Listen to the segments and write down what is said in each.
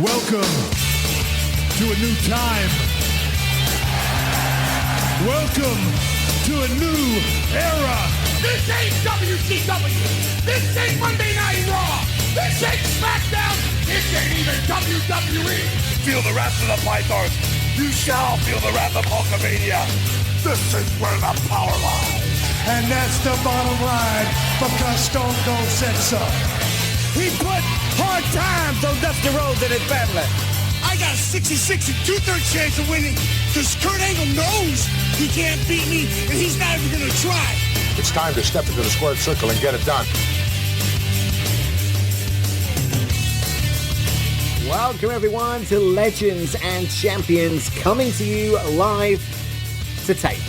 Welcome to a new time. Welcome to a new era. This ain't WCW. This ain't Monday Night Raw. This ain't SmackDown. This ain't even WWE. Feel the wrath of the Pythons. You shall feel the wrath of Hulkamania. This is where the power lies. And that's the bottom line, because Stone Cold said so. He put hard times on Dusty Rhodes and his family. I got a 66 and 2/3 chance of winning because Kurt Angle knows he can't beat me and he's not even going to try. It's time to step into the squared circle and get it done. Welcome everyone to Legends and Champions, coming to you live to tape.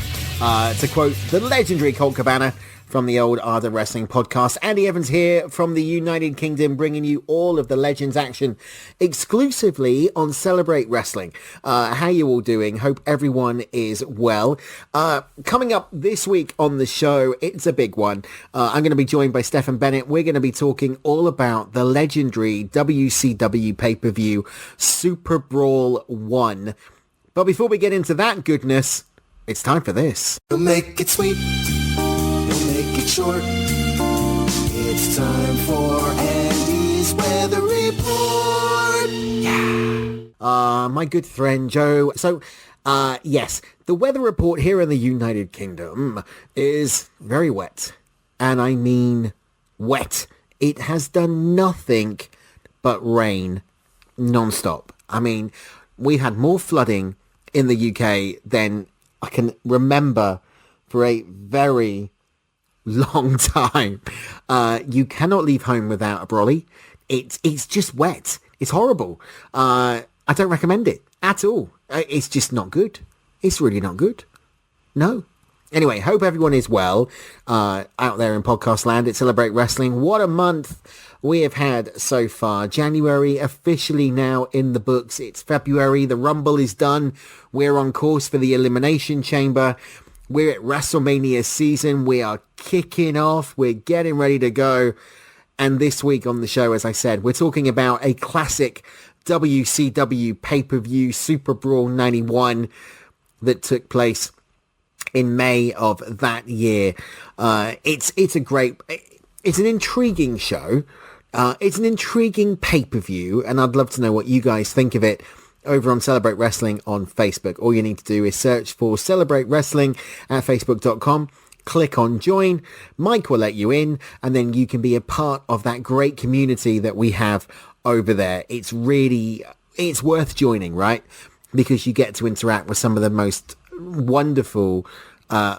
To quote the legendary Colt Cabana from the old Ardent Wrestling podcast, Andy Evans here from the United Kingdom, bringing you all of the Legends action exclusively on Celebrate Wrestling. How you all doing? Hope everyone is well. Coming up this week on the show, it's a big one. I'm going to be joined by Stefan Bennett. We're going to be talking all about the legendary WCW pay-per-view Superbrawl 1. But before we get into that goodness, it's time for this. You'll make it sweet. Make it short. It's time for Andy's Weather Report. Yeah. My good friend Joe. So, yes, the weather report here in the United Kingdom is very wet. And I mean wet. It has done nothing but rain non-stop. I mean, we had more flooding in the UK than I can remember for a very long time. You cannot leave home without a brolly. It's just wet. It's horrible. I don't recommend it at all. It's just not good. It's really not good. No. Anyway, hope everyone is well out there in podcast land at Celebrate Wrestling. What a month we have had so far. January officially now in the books. It's February. The Rumble is done. We're on course for the Elimination Chamber. We're at Wrestlemania season. We are kicking off. We're getting ready to go. And this week on the show, as I said, we're talking about a classic WCW pay-per-view Superbrawl 91 that took place in May of that year. It's an intriguing show. It's an intriguing pay-per-view, and I'd love to know what you guys think of it over on Celebrate Wrestling on Facebook. All you need to do is search for Celebrate Wrestling at facebook.com. Click on join. Mike will let you in, and then you can be a part of that great community that we have over there. It's worth joining, right? Because you get to interact with some of the most wonderful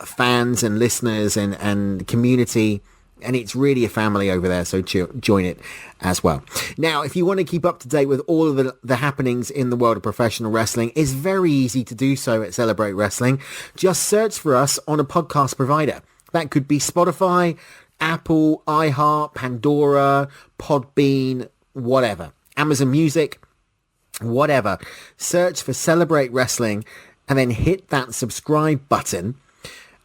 fans and listeners and community, and it's really a family over there, so join it as well. Now, if you want to keep up to date with all of the happenings in the world of professional wrestling, it's very easy to do so at Celebrate Wrestling. Just search for us on a podcast provider. That could be Spotify, Apple, iHeart, Pandora, Podbean, whatever. Amazon Music, whatever. Search for Celebrate Wrestling and then hit that subscribe button,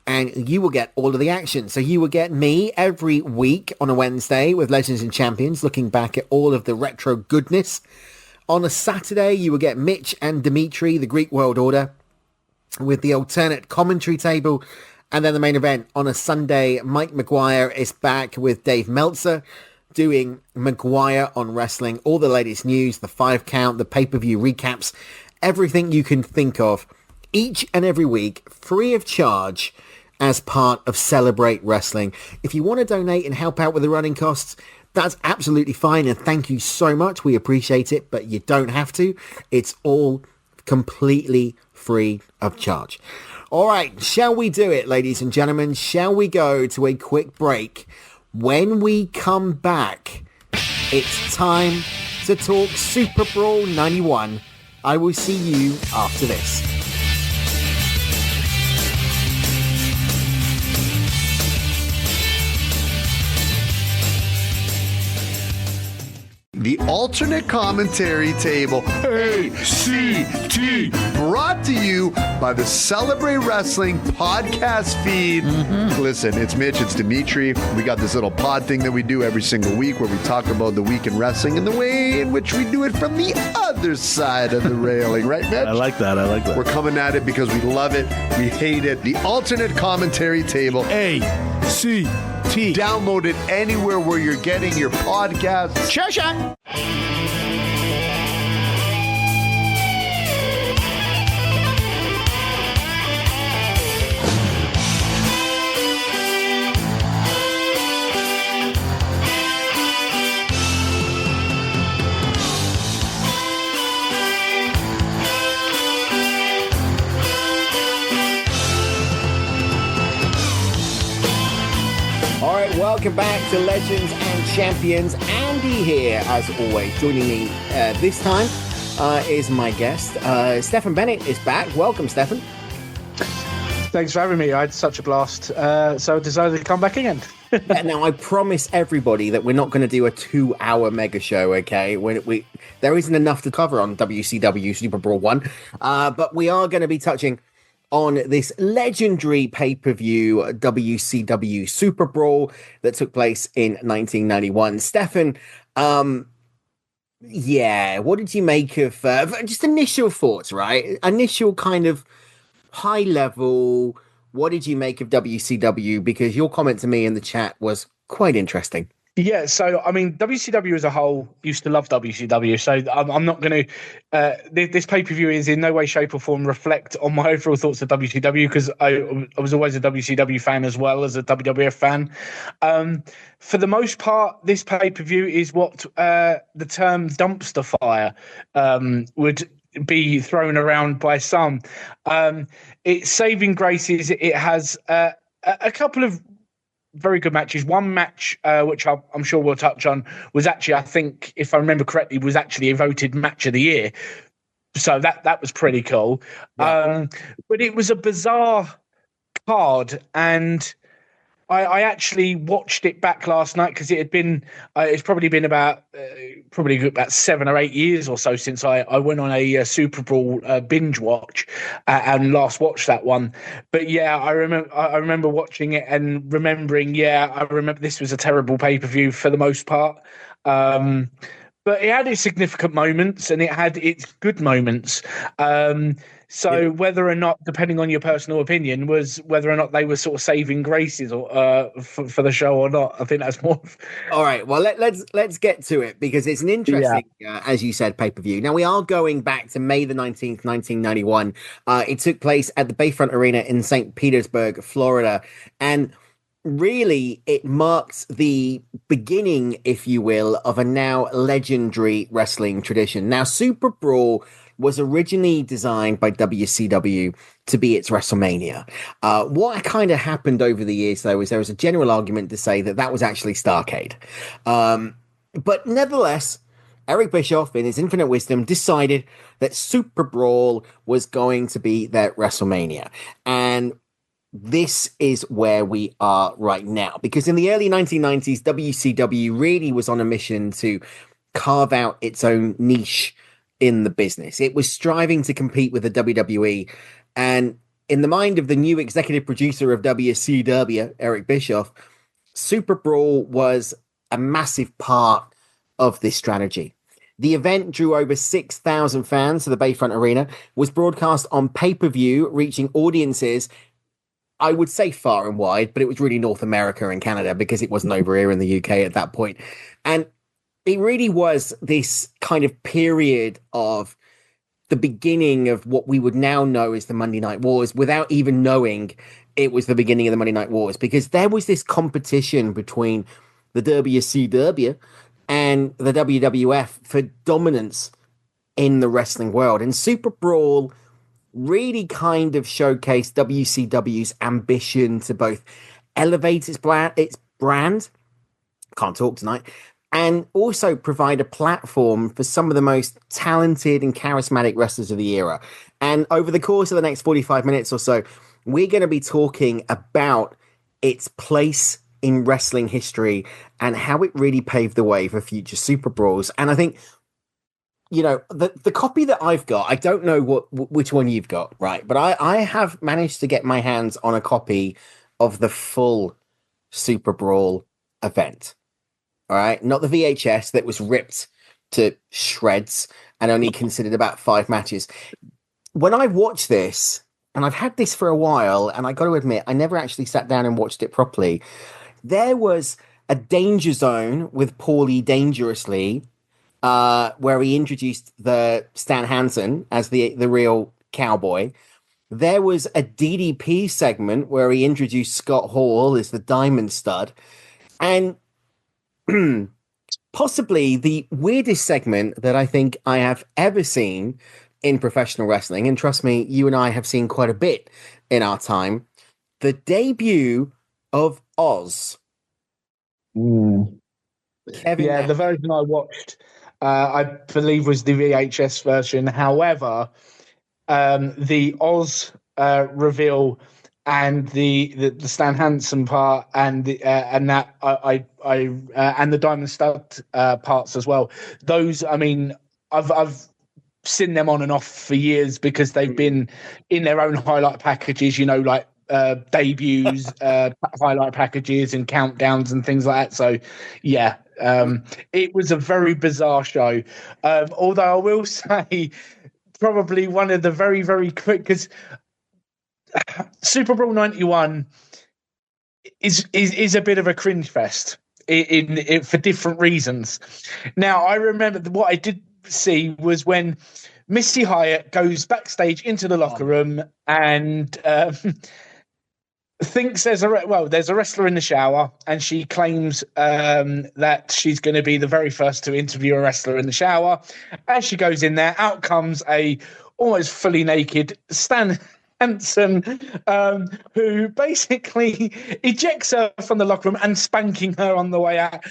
and you will get all of the action. So you will get me every week on a Wednesday with Legends and Champions, looking back at all of the retro goodness. On a Saturday, you will get Mitch and Dimitri, the Greek World Order, with the alternate commentary table. And then the main event on a Sunday, Mike McGuire is back with Dave Meltzer, doing McGuire on Wrestling, all the latest news, the 5 count, the pay-per-view recaps, everything you can think of, each and every week, free of charge, as part of Celebrate Wrestling. If you want to donate and help out with the running costs, that's absolutely fine, and thank you so much. We appreciate it, but you don't have to. It's all completely free of charge. All right, shall we do it, ladies and gentlemen? Shall we go to a quick break? When we come back, it's time to talk Superbrawl 91. I will see you after this. The alternate commentary table, ACT, brought to you by the Celebrate Wrestling podcast feed. Listen, it's Mitch, it's Dimitri. We got this little pod thing that we do every single week where we talk about the week in wrestling and the way in which we do it from the other side of the railing, right, Mitch? I like that. We're coming at it because we love it, we hate it. The alternate commentary table, ACT. Download it anywhere where you're getting your podcasts. Sure. All right, welcome back to Legends and Champions. Andy here, as always. Joining me this time is my guest. Stefan Bennett is back. Welcome, Stefan. Thanks for having me. I had such a blast. So I decided to come back again. Now, I promise everybody that we're not going to do a 2-hour mega show, okay? There isn't enough to cover on WCW Superbrawl 1. But we are going to be touching on this legendary pay-per-view WCW Superbrawl that took place in 1991. Stefan, what did you make of just initial thoughts, right? Initial kind of high level, what did you make of WCW? Because your comment to me in the chat was quite interesting. Yeah, so I mean, WCW as a whole used to love WCW, so I'm not going to. This pay-per-view is in no way, shape, or form reflect on my overall thoughts of WCW because I was always a WCW fan as well as a WWF fan. For the most part, this pay-per-view is what the term dumpster fire would be thrown around by some. It's saving graces. It has a couple of very good matches. One match, which I'm sure we'll touch on, was actually, I think, if I remember correctly, was actually a voted match of the year. So that was pretty cool. Yeah. But it was a bizarre card, and I actually watched it back last night because it had been, it's probably been about 7 or 8 years or so since I went on a Superbrawl binge watch and last watched that one. But yeah, I remember watching it and remembering, I remember this was a terrible pay-per-view for the most part. But it had its significant moments and it had its good moments. So whether or not, depending on your personal opinion, was whether or not they were sort of saving graces or for the show or not. I think that's more. All right. Well, let's get to it because it's an interesting, as you said, pay-per-view. Now we are going back to May the 19th, 1991. It took place at the Bayfront Arena in St. Petersburg, Florida, and really it marks the beginning, if you will, of a now legendary wrestling tradition. Now, Superbrawl was originally designed by WCW to be its WrestleMania. What kind of happened over the years, though, is there was a general argument to say that was actually Starrcade. But nevertheless, Eric Bischoff, in his infinite wisdom, decided that Superbrawl was going to be their WrestleMania. And this is where we are right now. Because in the early 1990s, WCW really was on a mission to carve out its own niche in the business. It was striving to compete with the WWE, and in the mind of the new executive producer of WCW, Eric Bischoff, Superbrawl was a massive part of this strategy. The event drew over 6,000 fans to the Bayfront Arena, was broadcast on pay-per-view, reaching audiences, I would say far and wide, but it was really North America and Canada because it wasn't over here in the UK at that point. And it really was this kind of period of the beginning of what we would now know as the Monday Night Wars without even knowing it was the beginning of the Monday Night Wars, because there was this competition between the WCW and the WWF for dominance in the wrestling world. And Superbrawl really kind of showcased WCW's ambition to both elevate its brand, can't talk tonight, and also provide a platform for some of the most talented and charismatic wrestlers of the era. And over the course of the next 45 minutes or so, we're going to be talking about its place in wrestling history and how it really paved the way for future Super Brawls. And I think, you know, the copy that I've got, I don't know which one you've got, right? But I have managed to get my hands on a copy of the full Super Brawl event. All right, not the VHS that was ripped to shreds and only considered about 5 matches. When I watched this, and I've had this for a while, and I got to admit, I never actually sat down and watched it properly. There was a Danger Zone with Paulie Dangerously, where he introduced the Stan Hansen as the real cowboy. There was a DDP segment where he introduced Scott Hall as the Diamond Stud. And possibly the weirdest segment that I think I have ever seen in professional wrestling, and trust me, you and I have seen quite a bit in our time, the debut of Oz. Kevin, Nash. the version I watched, I believe, was the VHS version. However, the Oz reveal and the Stan Hansen part and the Diamond Stud parts as well. Those, I mean, I've seen them on and off for years because they've been in their own highlight packages, you know, like debuts, highlight packages and countdowns and things like that. So yeah, it was a very bizarre show. Although I will say probably one of the very, very quick, because Super Brawl 91 is a bit of a cringe fest in for different reasons. Now, I remember what I did see was when Missy Hyatt goes backstage into the locker room and thinks there's a wrestler in the shower, and she claims that she's going to be the very first to interview a wrestler in the shower. As she goes in there, out comes a almost fully naked Stan Hansen, who basically ejects her from the locker room and spanking her on the way out.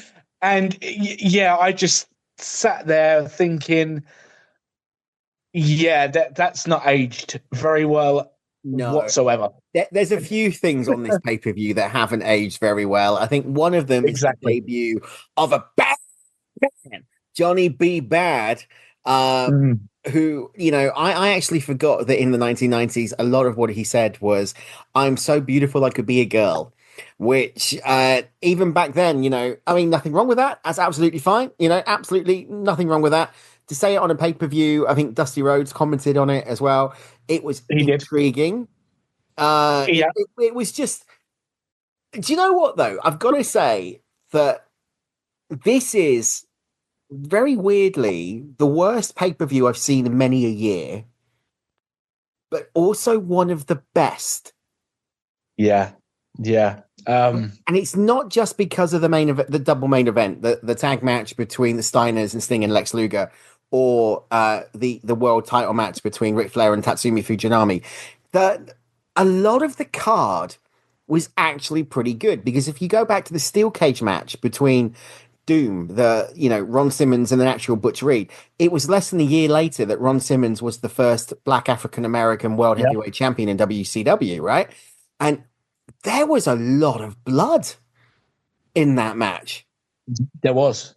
And yeah, I just sat there thinking, yeah, that's not aged very well whatsoever. There's a few things on this pay-per-view that haven't aged very well. I think one of them is the debut of a bad man, Johnny B. Bad, who, you know, I actually forgot that in the 1990s, a lot of what he said was, "I'm so beautiful I could be a girl," which even back then, you know, I mean, nothing wrong with that. That's absolutely fine. You know, absolutely nothing wrong with that. To say it on a pay-per-view, I think Dusty Rhodes commented on it as well. It was intriguing. It was just... Do you know what, though? I've got to say that this is very weirdly the worst pay-per-view I've seen in many a year, but also one of the best. Yeah. And it's not just because of the main event, the double main event, the tag match between the Steiners and Sting and Lex Luger, or the world title match between Ric Flair and Tatsumi Fujinami. A lot of the card was actually pretty good, because if you go back to the steel cage match between Doom, Ron Simmons and the actual Butch Reed, it was less than a year later that Ron Simmons was the first Black African American world heavyweight champion in WCW, right? And there was a lot of blood in that match. There was.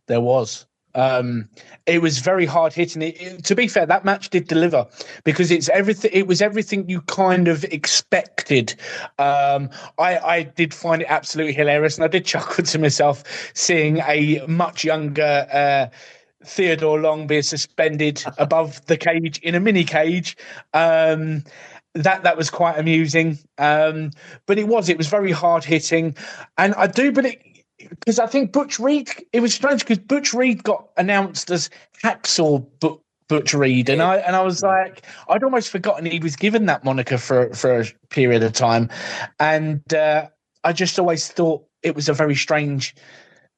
It was very hard hitting. To be fair, that match did deliver, because it was everything you kind of expected. I did find it absolutely hilarious, and I did chuckle to myself seeing a much younger Theodore Long be suspended above the cage in a mini cage. That was quite amusing. But it was very hard hitting, and I do believe, because I think Butch Reed, it was strange because Butch Reed got announced as Hacksaw Butch Reed, and I was like, I'd almost forgotten he was given that moniker for a period of time, and I just always thought it was a very strange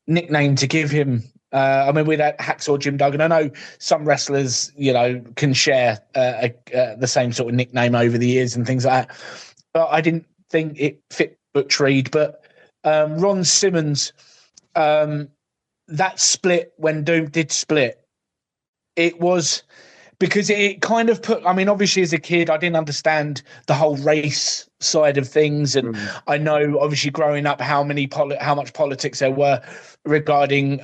nickname to give him. I mean, with that Hacksaw Jim Duggan, I know some wrestlers, you know, can share the same sort of nickname over the years and things like that, but I didn't think it fit Butch Reed. But Ron Simmons, that split when Doom did split, it was because it kind of put, I mean, obviously as a kid, I didn't understand the whole race side of things, and I know obviously growing up how much politics there were regarding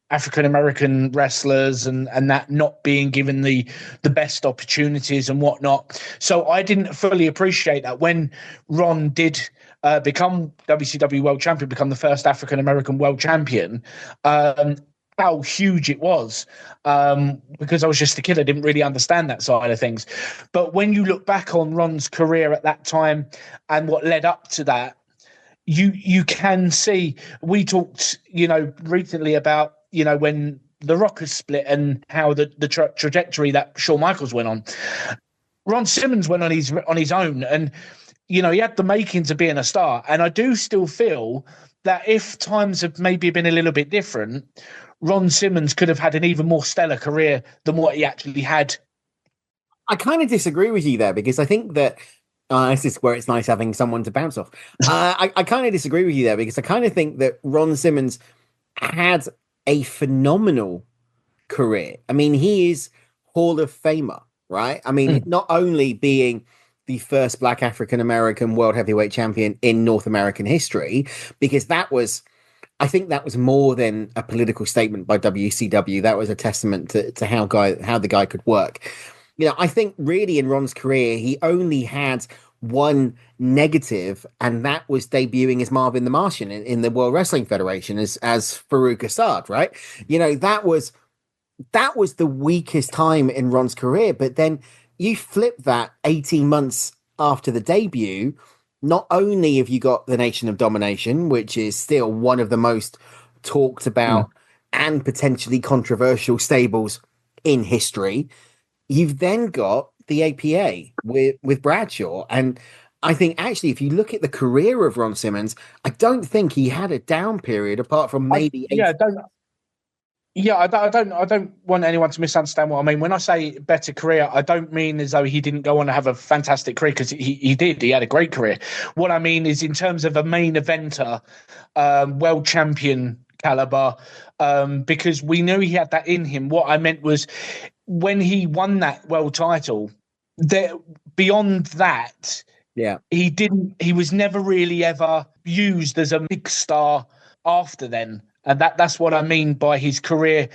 African American wrestlers and that not being given the best opportunities and whatnot. So I didn't fully appreciate that when Ron did become WCW World Champion, become the first African American World Champion. How huge it was, because I was just a kid. I didn't really understand that side of things. But when you look back on Ron's career at that time and what led up to that, you can see. We talked, recently about, when the Rockers split and how the trajectory that Shawn Michaels went on. Ron Simmons went on his own, and he had the makings of being a star. And I do still feel that if times have maybe been a little bit different, Ron Simmons could have had an even more stellar career than what he actually had. I kind of disagree with you there, because I think that this is where it's nice having someone to bounce off. I kind of disagree with you there, because I kind of think that Ron Simmons had a phenomenal career. I mean, he is Hall of Famer, right? I mean, not only being the first Black African-American World Heavyweight Champion in North American history, because I think that was more than a political statement by WCW. That was a testament to how the guy could work. I think really in Ron's career, he only had one negative, and that was debuting as Marvin the Martian in the World Wrestling Federation as Farouk Assad, right? That was the weakest time in Ron's career. But then you flip that 18 months after the debut. Not only have you got the Nation of Domination, which is still one of the most talked about and potentially controversial stables in history, you've then got the APA with Bradshaw. And I think actually, if you look at the career of Ron Simmons, I don't think he had a down period apart from maybe. I don't want anyone to misunderstand what I mean. When I say better career, I don't mean as though he didn't go on to have a fantastic career, because he did. He had a great career. What I mean is in terms of a main eventer, world champion caliber, because we knew he had that in him. What I meant was when he won that world title, beyond that, he was never really ever used as a big star after then. And that's what I mean by his career,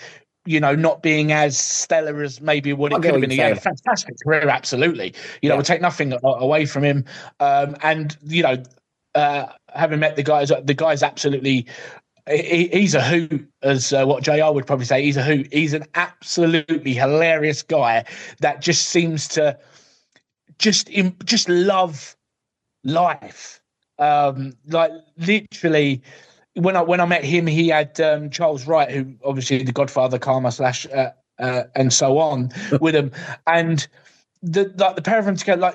not being as stellar as maybe what it could have been. He had a fantastic career, absolutely. We'll take nothing away from him. And having met the guy's absolutely, he's a hoot, as what JR would probably say. He's a hoot. He's an absolutely hilarious guy that just seems to just love life. Like literally. When I met him, he had Charles Wright, who obviously the Godfather, Karma / and so on with him, and the pair of them together,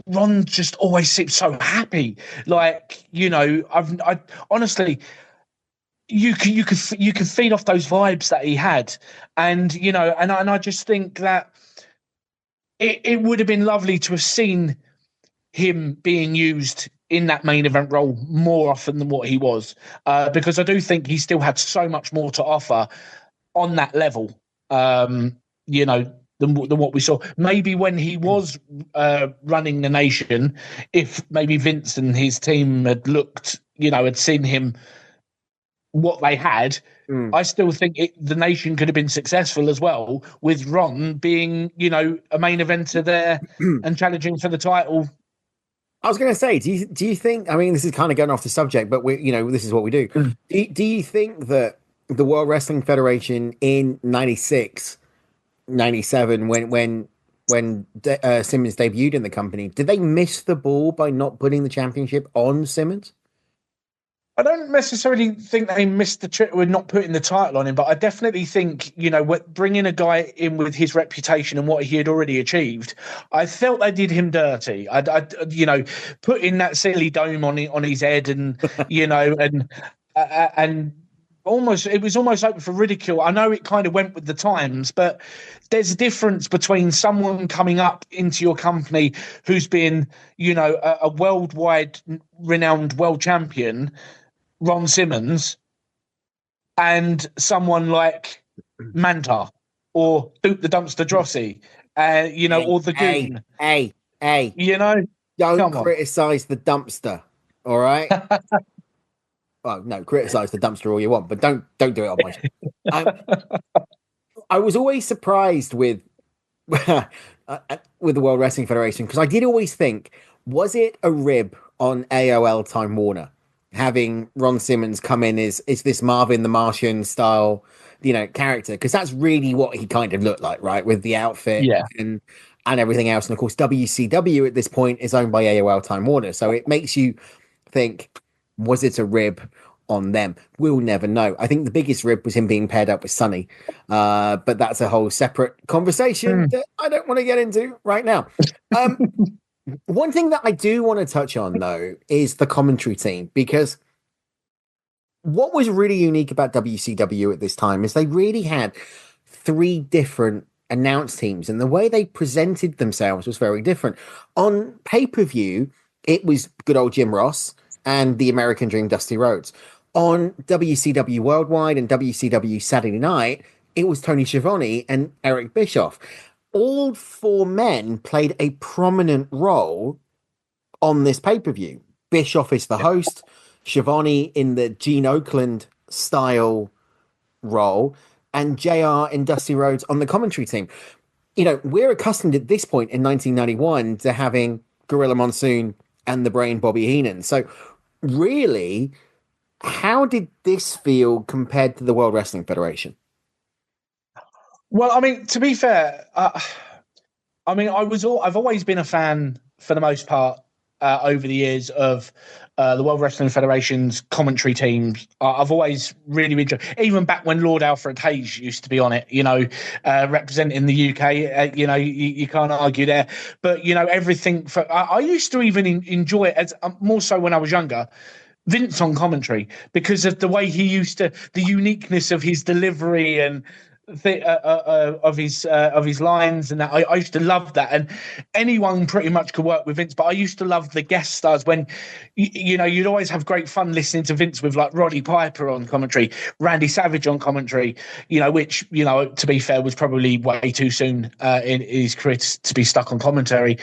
Ron just always seems so happy. I honestly, you could feed off those vibes that he had, and and I just think that it would have been lovely to have seen him being used in that main event role more often than what he was, because I do think he still had so much more to offer on that level, than what we saw. Maybe when he was running the nation, if maybe Vince and his team had looked, had seen him, what they had, I still think the nation could have been successful as well with Ron being, a main eventer there and challenging for the title. I was going to say, do you think, I mean, this is kind of going off the subject, but this is what we do. Do you think that the World Wrestling Federation in 96, 97, when Simmons debuted in the company, did they miss the ball by not putting the championship on Simmons? I don't necessarily think they missed the trick with not putting the title on him, but I definitely think, bringing a guy in with his reputation and what he had already achieved, I felt they did him dirty. I putting that silly dome on his head and, and it was almost open for ridicule. I know it kind of went with the times, but there's a difference between someone coming up into your company who's been, a worldwide renowned world champion, Ron Simmons, and someone like Manta or Duke the Dumpster Drosy, or the Goon. Hey. Don't Come on. criticize the dumpster, all right? Well, no, criticize the dumpster all you want, but don't do it on my show. I was always surprised with with the World Wrestling Federation because I did always think, was it a rib on AOL Time Warner having Ron Simmons come in as this Marvin the Martian style, character? Because that's really what he kind of looked like, right? With the outfit and everything else. And of course, WCW at this point is owned by AOL Time Warner. So it makes you think, was it a rib on them? We'll never know. I think the biggest rib was him being paired up with Sonny. But that's a whole separate conversation that I don't want to get into right now. One thing that I do want to touch on, though, is the commentary team, because what was really unique about WCW at this time is they really had 3 different announce teams, and the way they presented themselves was very different. On pay-per-view, it was good old Jim Ross and the American Dream Dusty Rhodes. On WCW Worldwide and WCW Saturday Night, it was Tony Schiavone and Eric Bischoff. All 4 men played a prominent role on this pay-per-view. Bischoff is the host, Schiavone in the Gene Oakland style role, and JR and Dusty Rhodes on the commentary team. We're accustomed at this point in 1991 to having Gorilla Monsoon and the Brain Bobby Heenan. So really, how did this feel compared to the World Wrestling Federation? Well, I mean, to be fair, I've always been a fan for the most part over the years of the World Wrestling Federation's commentary teams. I've always really enjoyed, even back when Lord Alfred Hayes used to be on it, representing the UK, you can't argue there. But, everything I used to even enjoy it as more so when I was younger. Vince on commentary, because of the way he used to, the uniqueness of his delivery and of his lines, and that I used to love that. And anyone pretty much could work with Vince, but I used to love the guest stars when you'd always have great fun listening to Vince with like Roddy Piper on commentary, Randy Savage on commentary, which to be fair was probably way too soon in his career to be stuck on commentary.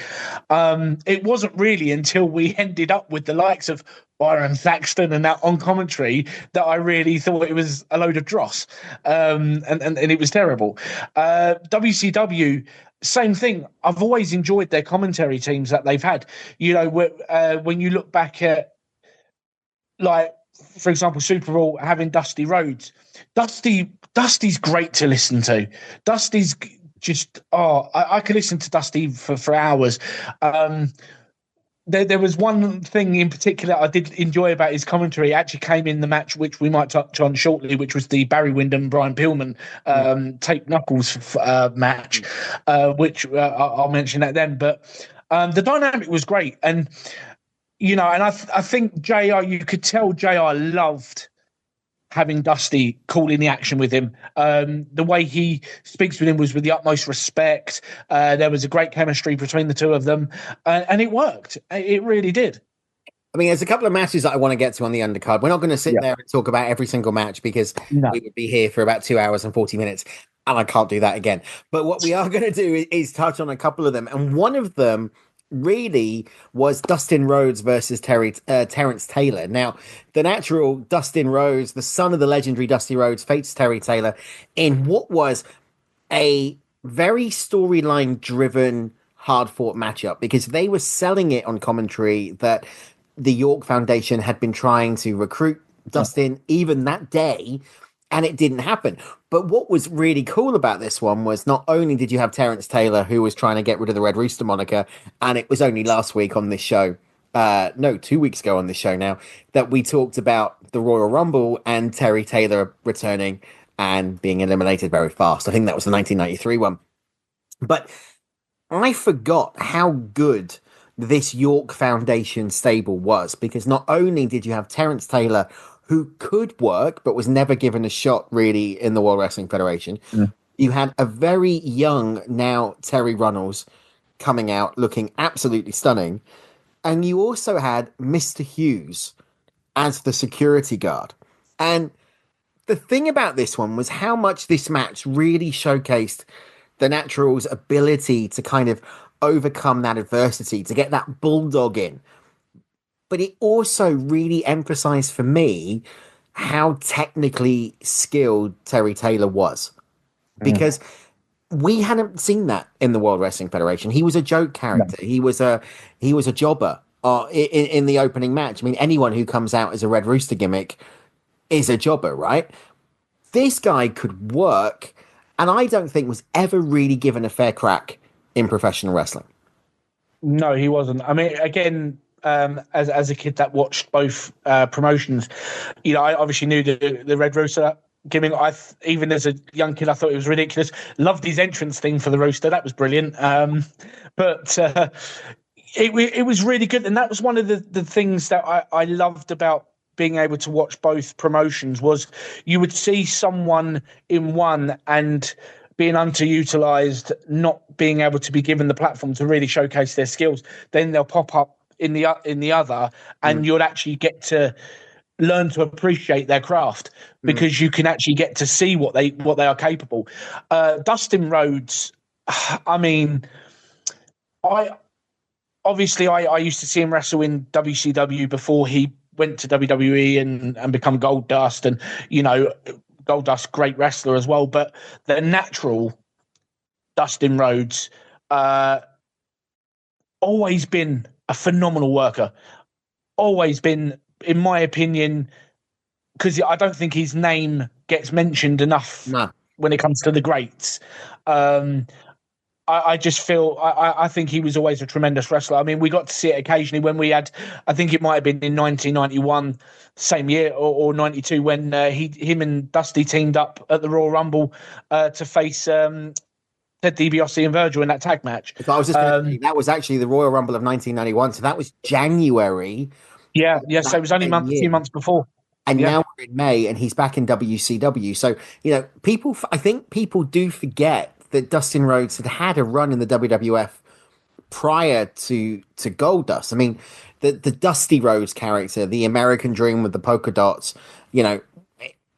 It wasn't really until we ended up with the likes of Byron Thaxton and that on commentary that I really thought it was a load of dross, and it was terrible. WCW, same thing. I've always enjoyed their commentary teams that they've had. When you look back at, like, for example, Superbrawl having Dusty Rhodes. Dusty's great to listen to. Dusty's just I could listen to Dusty for hours. There was one thing in particular I did enjoy about his commentary. It actually came in the match, which we might touch on shortly, which was the Barry Windham, Brian Pillman tape knuckles match, which I'll mention that then. But the dynamic was great. And, and I think JR, you could tell JR loved having Dusty calling the action with him. The way he speaks with him was with the utmost respect. There was a great chemistry between the two of them, and it worked. It really did. I mean, there's a couple of matches that I want to get to on the undercard. We're not going to sit there and talk about every single match because we would be here for about 2 hours and 40 minutes, and I can't do that again. But what we are going to do is touch on a couple of them, and one of them really was Dustin Rhodes versus Terrence Taylor. Now, the natural Dustin Rhodes, the son of the legendary Dusty Rhodes, faces Terry Taylor in what was a very storyline-driven, hard-fought matchup, because they were selling it on commentary that the York Foundation had been trying to recruit Dustin even that day, and it didn't happen. But what was really cool about this one was not only did you have Terrence Taylor, who was trying to get rid of the Red Rooster moniker, and it was only last week on this show, 2 weeks ago on this show now, that we talked about the Royal Rumble and Terry Taylor returning and being eliminated very fast. I think that was the 1993 one. But I forgot how good this York Foundation stable was, because not only did you have Terrence Taylor, who could work, but was never given a shot really in the World Wrestling Federation. You had a very young, now Terry Runnels, coming out looking absolutely stunning. And you also had Mr. Hughes as the security guard. And the thing about this one was how much this match really showcased the Natural's ability to kind of overcome that adversity, to get that bulldog in. But it also really emphasized for me how technically skilled Terry Taylor was, because we hadn't seen that in the World Wrestling Federation. He was a joke character. No. He was a jobber in the opening match. I mean, anyone who comes out as a Red Rooster gimmick is a jobber, right? This guy could work, and I don't think was ever really given a fair crack in professional wrestling. No, he wasn't. I mean, again, as a kid that watched both promotions, you know, I obviously knew the Red Rooster gimmick. Even as a young kid, I thought it was ridiculous. Loved his entrance thing for the Rooster. That was brilliant. But it was really good. And that was one of the things that I loved about being able to watch both promotions, was you would see someone in one and being underutilized, not being able to be given the platform to really showcase their skills. Then they'll pop up in the other, and you'll actually get to learn to appreciate their craft, because you can actually get to see what they are capable. Dustin Rhodes, I mean, I used to see him wrestle in WCW before he went to WWE and become Goldust, and you know, Goldust, great wrestler as well. But the natural Dustin Rhodes, always been a phenomenal worker. Always been, in my opinion, because I don't think his name gets mentioned enough when it comes to the greats. I just feel, I think he was always a tremendous wrestler. I mean, we got to see it occasionally when we had, I think it might have been in 1991, same year, or 92, when him and Dusty teamed up at the Royal Rumble to face Ted DiBiase and Virgil in that tag match. So I was just going to say, that was actually the Royal Rumble of 1991, so that was January. Yeah, so it was only a few months before. And now we're in May, and he's back in WCW. So, you know, I think people do forget that Dustin Rhodes had a run in the WWF prior to Goldust. I mean, the Dusty Rhodes character, the American Dream with the polka dots, you know,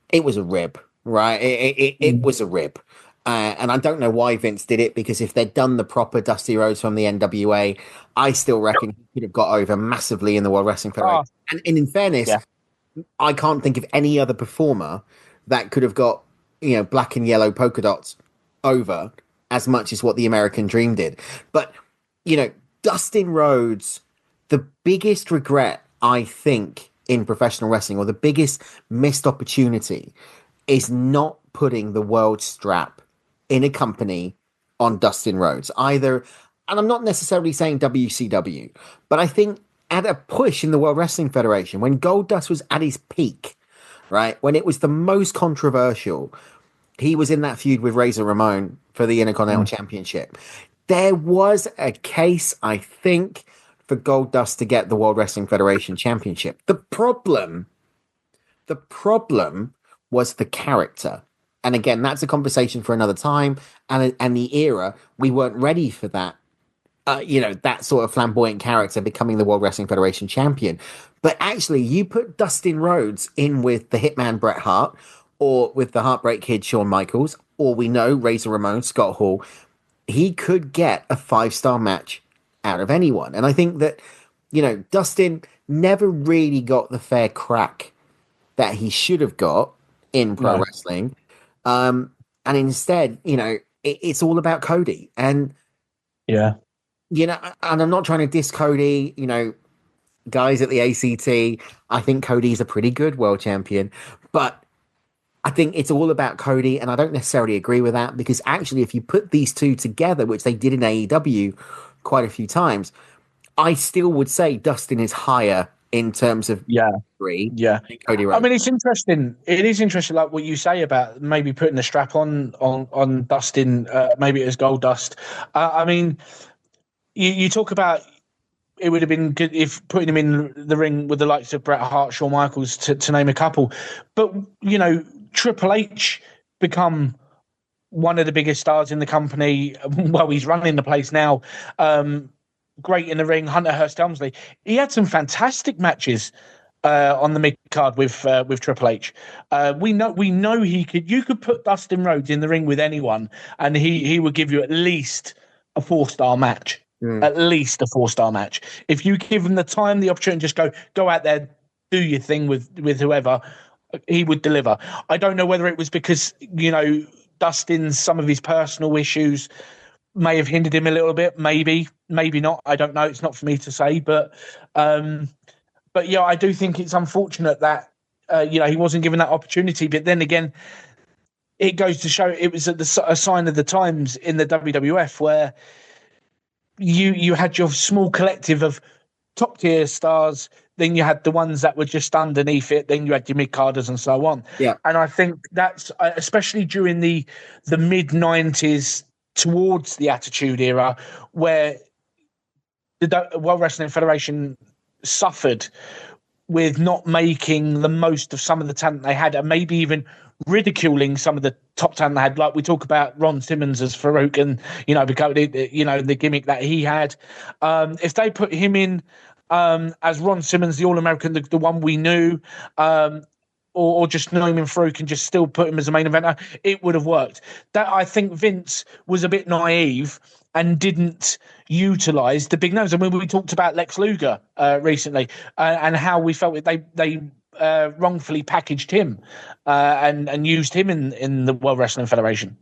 it was a rib, right? It was a rib. And I don't know why Vince did it, because if they'd done the proper Dusty Rhodes from the NWA, I still reckon he could have got over massively in the World Wrestling Federation. And in fairness, I can't think of any other performer that could have got, you know, black and yellow polka dots over as much as what the American Dream did. But, you know, Dustin Rhodes, the biggest regret, I think, in professional wrestling, or the biggest missed opportunity, is not putting the world strap in a company on Dustin Rhodes. Either, and I'm not necessarily saying WCW, but I think at a push in the World Wrestling Federation, when Goldust was at his peak, right, when it was the most controversial, he was in that feud with Razor Ramon for the Intercontinental Championship. There was a case, I think, for Goldust to get the World Wrestling Federation Championship. The problem was the character. And again, that's a conversation for another time. And the era, we weren't ready for that. You know, that sort of flamboyant character becoming the World Wrestling Federation champion. But actually, you put Dustin Rhodes in with the Hitman Bret Hart, or with the Heartbreak Kid Shawn Michaels, or we know Razor Ramon, Scott Hall, he could get a 5-star match out of anyone. And I think that, you know, Dustin never really got the fair crack that he should have got in pro wrestling. And instead, you know, it's all about Cody. And, you know, and I'm not trying to diss Cody, you know, guys at the ACT, I think Cody's a pretty good world champion, but I think it's all about Cody, and I don't necessarily agree with that, because actually if you put these two together, which they did in AEW quite a few times, I still would say Dustin is higher in terms of Cody Rhodes. I mean, it's interesting. It is interesting, like what you say about maybe putting the strap on Dustin, maybe as Goldust. I mean, you talk about, it would have been good if putting him in the ring with the likes of Bret Hart, Shawn Michaels, to name a couple. But, you know, Triple H become one of the biggest stars in the company. Well, he's running the place now. Great in the ring, Hunter Hearst Helmsley. He had some fantastic matches on the mid card with Triple H. We know he could. You could put Dustin Rhodes in the ring with anyone, and he would give you at least a 4-star match. At least a 4-star match. If you give him the time, the opportunity, just go out there, do your thing with whoever, he would deliver. I don't know whether it was because, Dustin's some of his personal issues may have hindered him a little bit. Maybe not. I don't know. It's not for me to say, but yeah, I do think it's unfortunate that he wasn't given that opportunity. But then again, it goes to show it was a sign of the times in the WWF where you had your small collective of top tier stars, then you had the ones that were just underneath it, then you had your mid-carders and so on. Yeah. And I think that's, especially during the mid-90s towards the Attitude Era, where the World Wrestling Federation suffered with not making the most of some of the talent they had, and maybe even ridiculing some of the top talent they had. Like we talk about Ron Simmons as Farouk, and because the gimmick that he had. If they put him in as Ron Simmons, the All-American, the one we knew, or just know him in Farouk and just still put him as a main eventer, it would have worked. That I think Vince was a bit naive and didn't utilize the big names. I mean, we talked about Lex Luger recently and how we felt they wrongfully packaged him and used him in the World Wrestling Federation.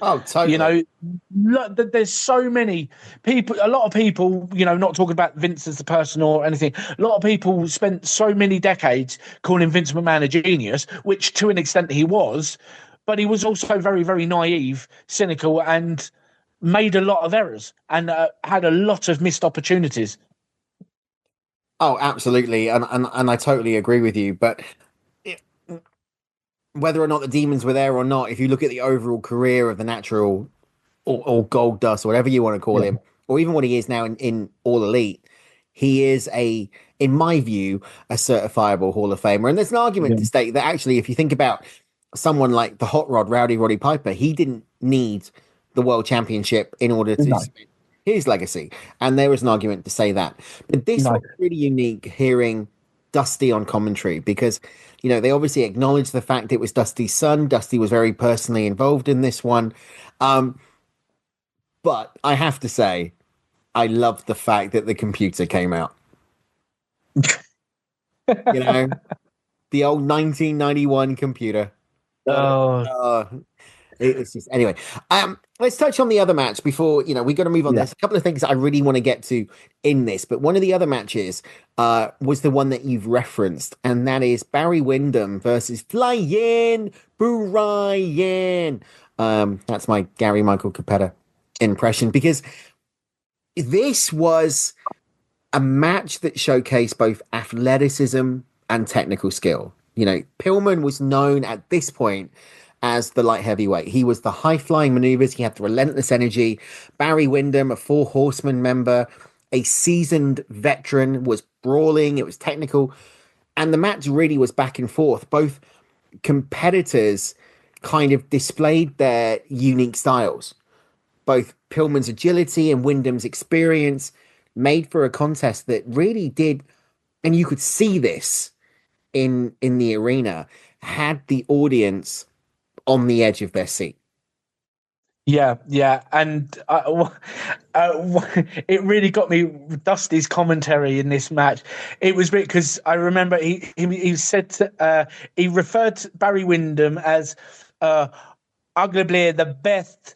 Oh, totally. There's so many people, a lot of people, not talking about Vince as the person or anything. A lot of people spent so many decades calling Vince McMahon a genius, which to an extent he was, but he was also very, very naive, cynical, and made a lot of errors and had a lot of missed opportunities. Oh, absolutely. And I totally agree with you. But whether or not the demons were there or not, if you look at the overall career of the Natural or Gold Dust, or whatever you want to call him, or even what he is now in All Elite, he is in my view, a certifiable Hall of Famer. And there's an argument to state that actually, if you think about someone like the Hot Rod, Rowdy Roddy Piper, he didn't need the World Championship in order to his legacy. And there is an argument to say that. But this was really unique hearing Dusty on commentary, because they obviously acknowledged the fact it was Dusty's son. Dusty was very personally involved in this one. But I have to say, I loved the fact that the computer came out. The old 1991 computer. It's just, anyway, let's touch on the other match before, we got to move on. There's a couple of things I really want to get to in this, but one of the other matches was the one that you've referenced, and that is Barry Windham versus Fly-In Brian. That's my Gary Michael Capetta impression, because this was a match that showcased both athleticism and technical skill. Pillman was known at this point as the light heavyweight. He was the high-flying maneuvers. He had the relentless energy. Barry Windham, a Four Horsemen member, a seasoned veteran, was brawling. It was technical. And the match really was back and forth. Both competitors kind of displayed their unique styles. Both Pillman's agility and Windham's experience made for a contest that really did, and you could see this in the arena, had the audience on the edge of their seat. Yeah, and it really got me. Dusty's commentary in this match, it was because I remember he said he referred to Barry Windham as arguably the best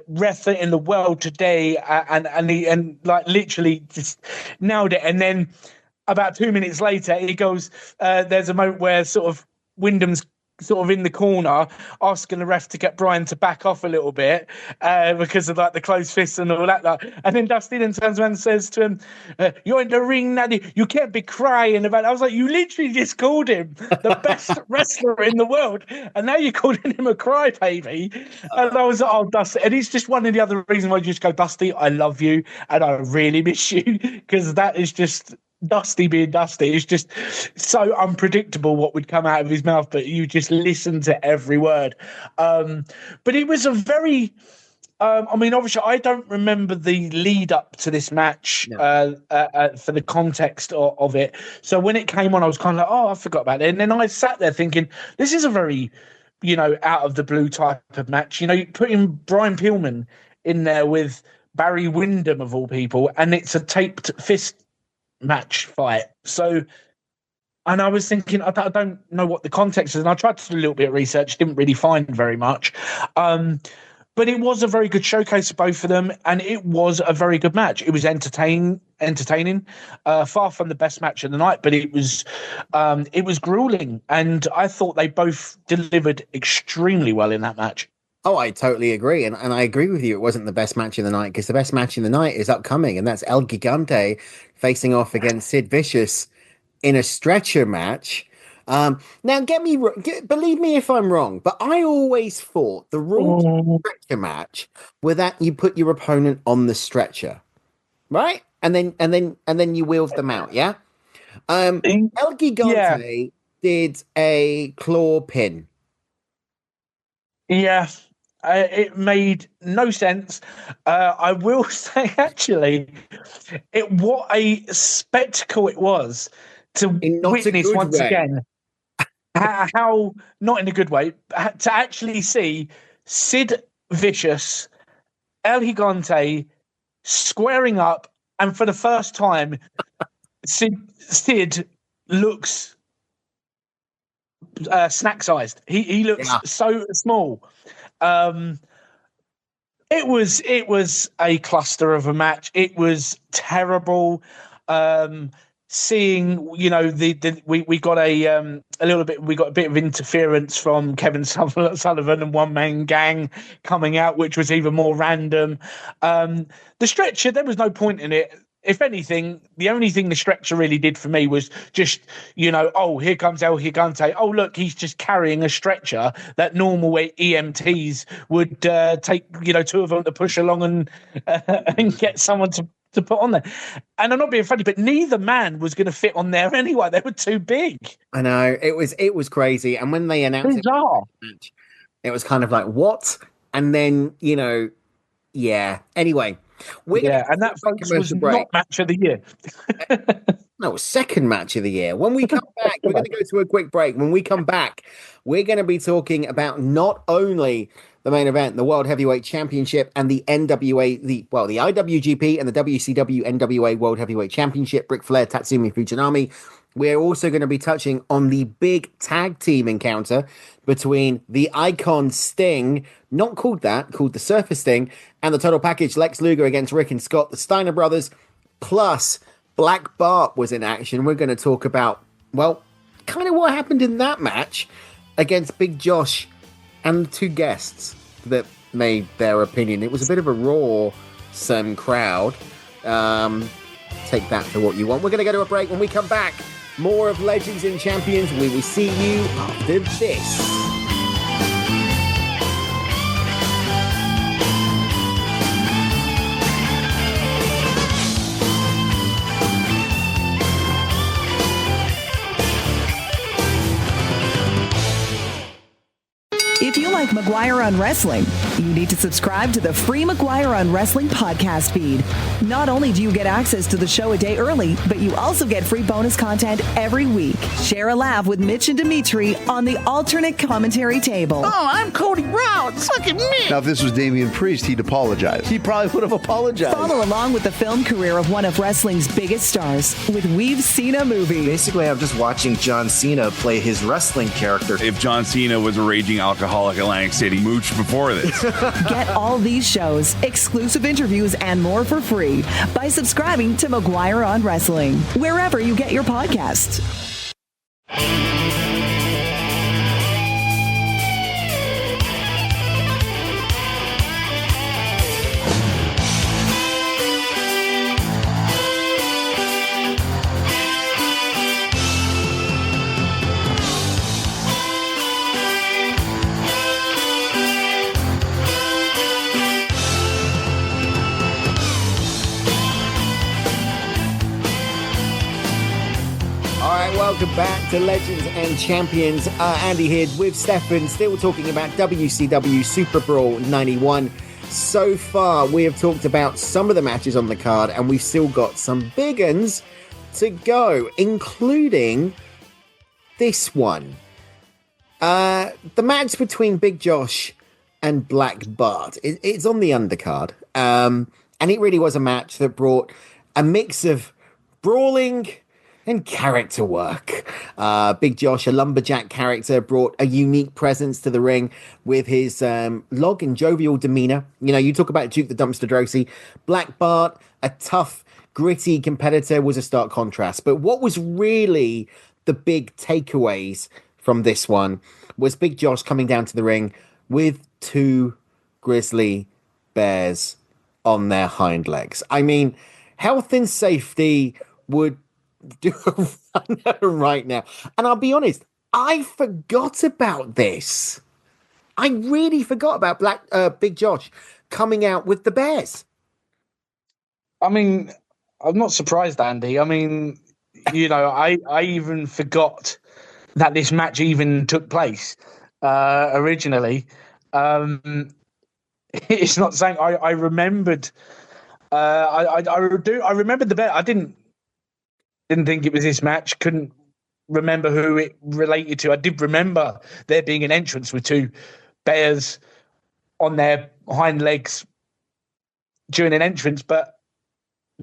wrestler in the world today, and like literally just nailed it. And then about 2 minutes later, he goes, "There's a moment where sort of Windham's sort of in the corner asking the ref to get Brian to back off a little bit because of like the closed fists and all that. And then Dusty then turns around and says to him, "You're in the ring, Naddy. You can't be crying about it." I was like, you literally just called him the best wrestler in the world, and now you're calling him a crybaby. And I was like, oh, Dusty. And it's just one of the other reasons why you just go, Dusty, I love you and I really miss you, because that is just Dusty being Dusty. It's just so unpredictable what would come out of his mouth, but you just listen to every word. But it was a very obviously I don't remember the lead up to this match for the context of it. So when it came on, I was kind of like, oh, I forgot about it. And then I sat there thinking, this is a very, out of the blue type of match. Putting Brian Pillman in there with Barry Windham of all people, and it's a taped fist match fight. So, and I was thinking, I don't know what the context is, and I tried to do a little bit of research, didn't really find very much. But it was a very good showcase of both of them, and it was a very good match. It was entertaining. Far from the best match of the night, but it was grueling, and I thought they both delivered extremely well in that match. Oh, I totally agree. And I agree with you. It wasn't the best match of the night because the best match in the night is upcoming. And that's El Gigante facing off against Sid Vicious in a stretcher match. Now, believe me if I'm wrong, but I always thought the rules of the stretcher match were that you put your opponent on the stretcher, right? And then you wheels them out. Yeah. El Gigante did a claw pin. Yeah. It made no sense. I will say, actually, what a spectacle it was to witness once again how, not in a good way, to actually see Sid Vicious, El Gigante squaring up, and for the first time, Sid looks snack-sized. He looks so small. It was a cluster of a match. It was terrible. Seeing, we got a bit of interference from Kevin Sullivan and One Man Gang coming out, which was even more random. The stretcher, there was no point in it. If anything, the only thing the stretcher really did for me was just, here comes El Gigante. Oh, look, he's just carrying a stretcher that normal EMTs would take, two of them to push along and get someone to put on there. And I'm not being funny, but neither man was going to fit on there anyway. They were too big. I know. It was crazy. And when they announced it was kind of like, what? And then, Anyway. And that, folks, was not match of the year. No, second match of the year. When we come back, we're going to go to a quick break. When we come back, we're going to be talking about not only the main event, the World Heavyweight Championship, and the NWA, the IWGP and the WCW NWA World Heavyweight Championship, Ric Flair, Tatsumi Fujinami. We're also going to be touching on the big tag team encounter between the Icon Sting, not called that, called the Surfer Sting, and the Total Package, Lex Luger against Rick and Scott, the Steiner Brothers, plus Black Bart was in action. We're going to talk about, kind of what happened in that match against Big Josh and the two guests that made their opinion. It was a bit of a raw crowd. Take that for what you want. We're going to go to a break. When we come back, more of Legends and Champions. We will see you after this. If you like McGuire on Wrestling, you need to subscribe to the free McGuire on Wrestling podcast feed. Not only do you get access to the show a day early, but you also get free bonus content every week. Share a laugh with Mitch and Dimitri on the alternate commentary table. Oh, I'm Cody Rhodes. Look at me. Now, if this was Damian Priest, he'd apologize. He probably would have apologized. Follow along with the film career of one of wrestling's biggest stars with We've Seen a Movie. Basically, I'm just watching John Cena play his wrestling character. If John Cena was a raging alcoholic Atlantic City mooch before this. Get all these shows, exclusive interviews, and more for free by subscribing to McGuire on Wrestling, wherever you get your podcasts. Welcome back to Legends and Champions. Andy here with Stefan, still talking about WCW Superbrawl 91. So far, we have talked about some of the matches on the card, and we've still got some big uns to go, including this one. The match between Big Josh and Black Bart. It's on the undercard. And it really was a match that brought a mix of brawling and character work. Big Josh, a lumberjack character, brought a unique presence to the ring with his log and jovial demeanor. You know, you talk about Duke the Dumpster Drosy. Black Bart, a tough, gritty competitor, was a stark contrast. But what was really the big takeaways from this one was Big Josh coming down to the ring with 2 grizzly bears on their hind legs. I mean, health and safety would do a runner right now. And I'll be honest, I forgot about this. I really forgot about Big Josh coming out with the bears. I mean, I'm not surprised, Andy. I mean, you know, I even forgot that this match even took place originally. It's not saying I remembered. I remembered the bear. I didn't think it was this match. Couldn't remember who it related to. I did remember there being an entrance with 2 bears on their hind legs during an entrance, but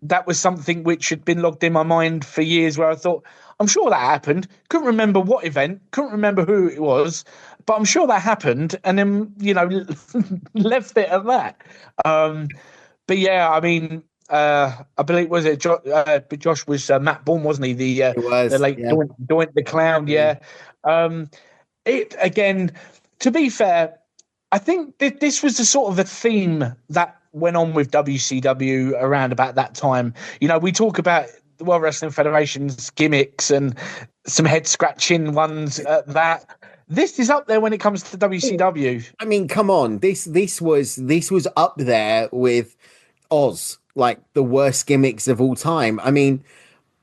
that was something which had been logged in my mind for years, where I thought, I'm sure that happened. Couldn't remember what event, couldn't remember who it was, but I'm sure that happened. And then, you know, left it at that. But yeah, I mean, I believe Josh was Matt Bourne, wasn't he? The late Doink the Clown. Yeah. It again. To be fair, I think this was the sort of a theme that went on with WCW around about that time. You know, we talk about the World Wrestling Federation's gimmicks and some head scratching ones at that. This is up there when it comes to WCW. I mean, come on, this was up there with Oz, like the worst gimmicks of all time. I mean,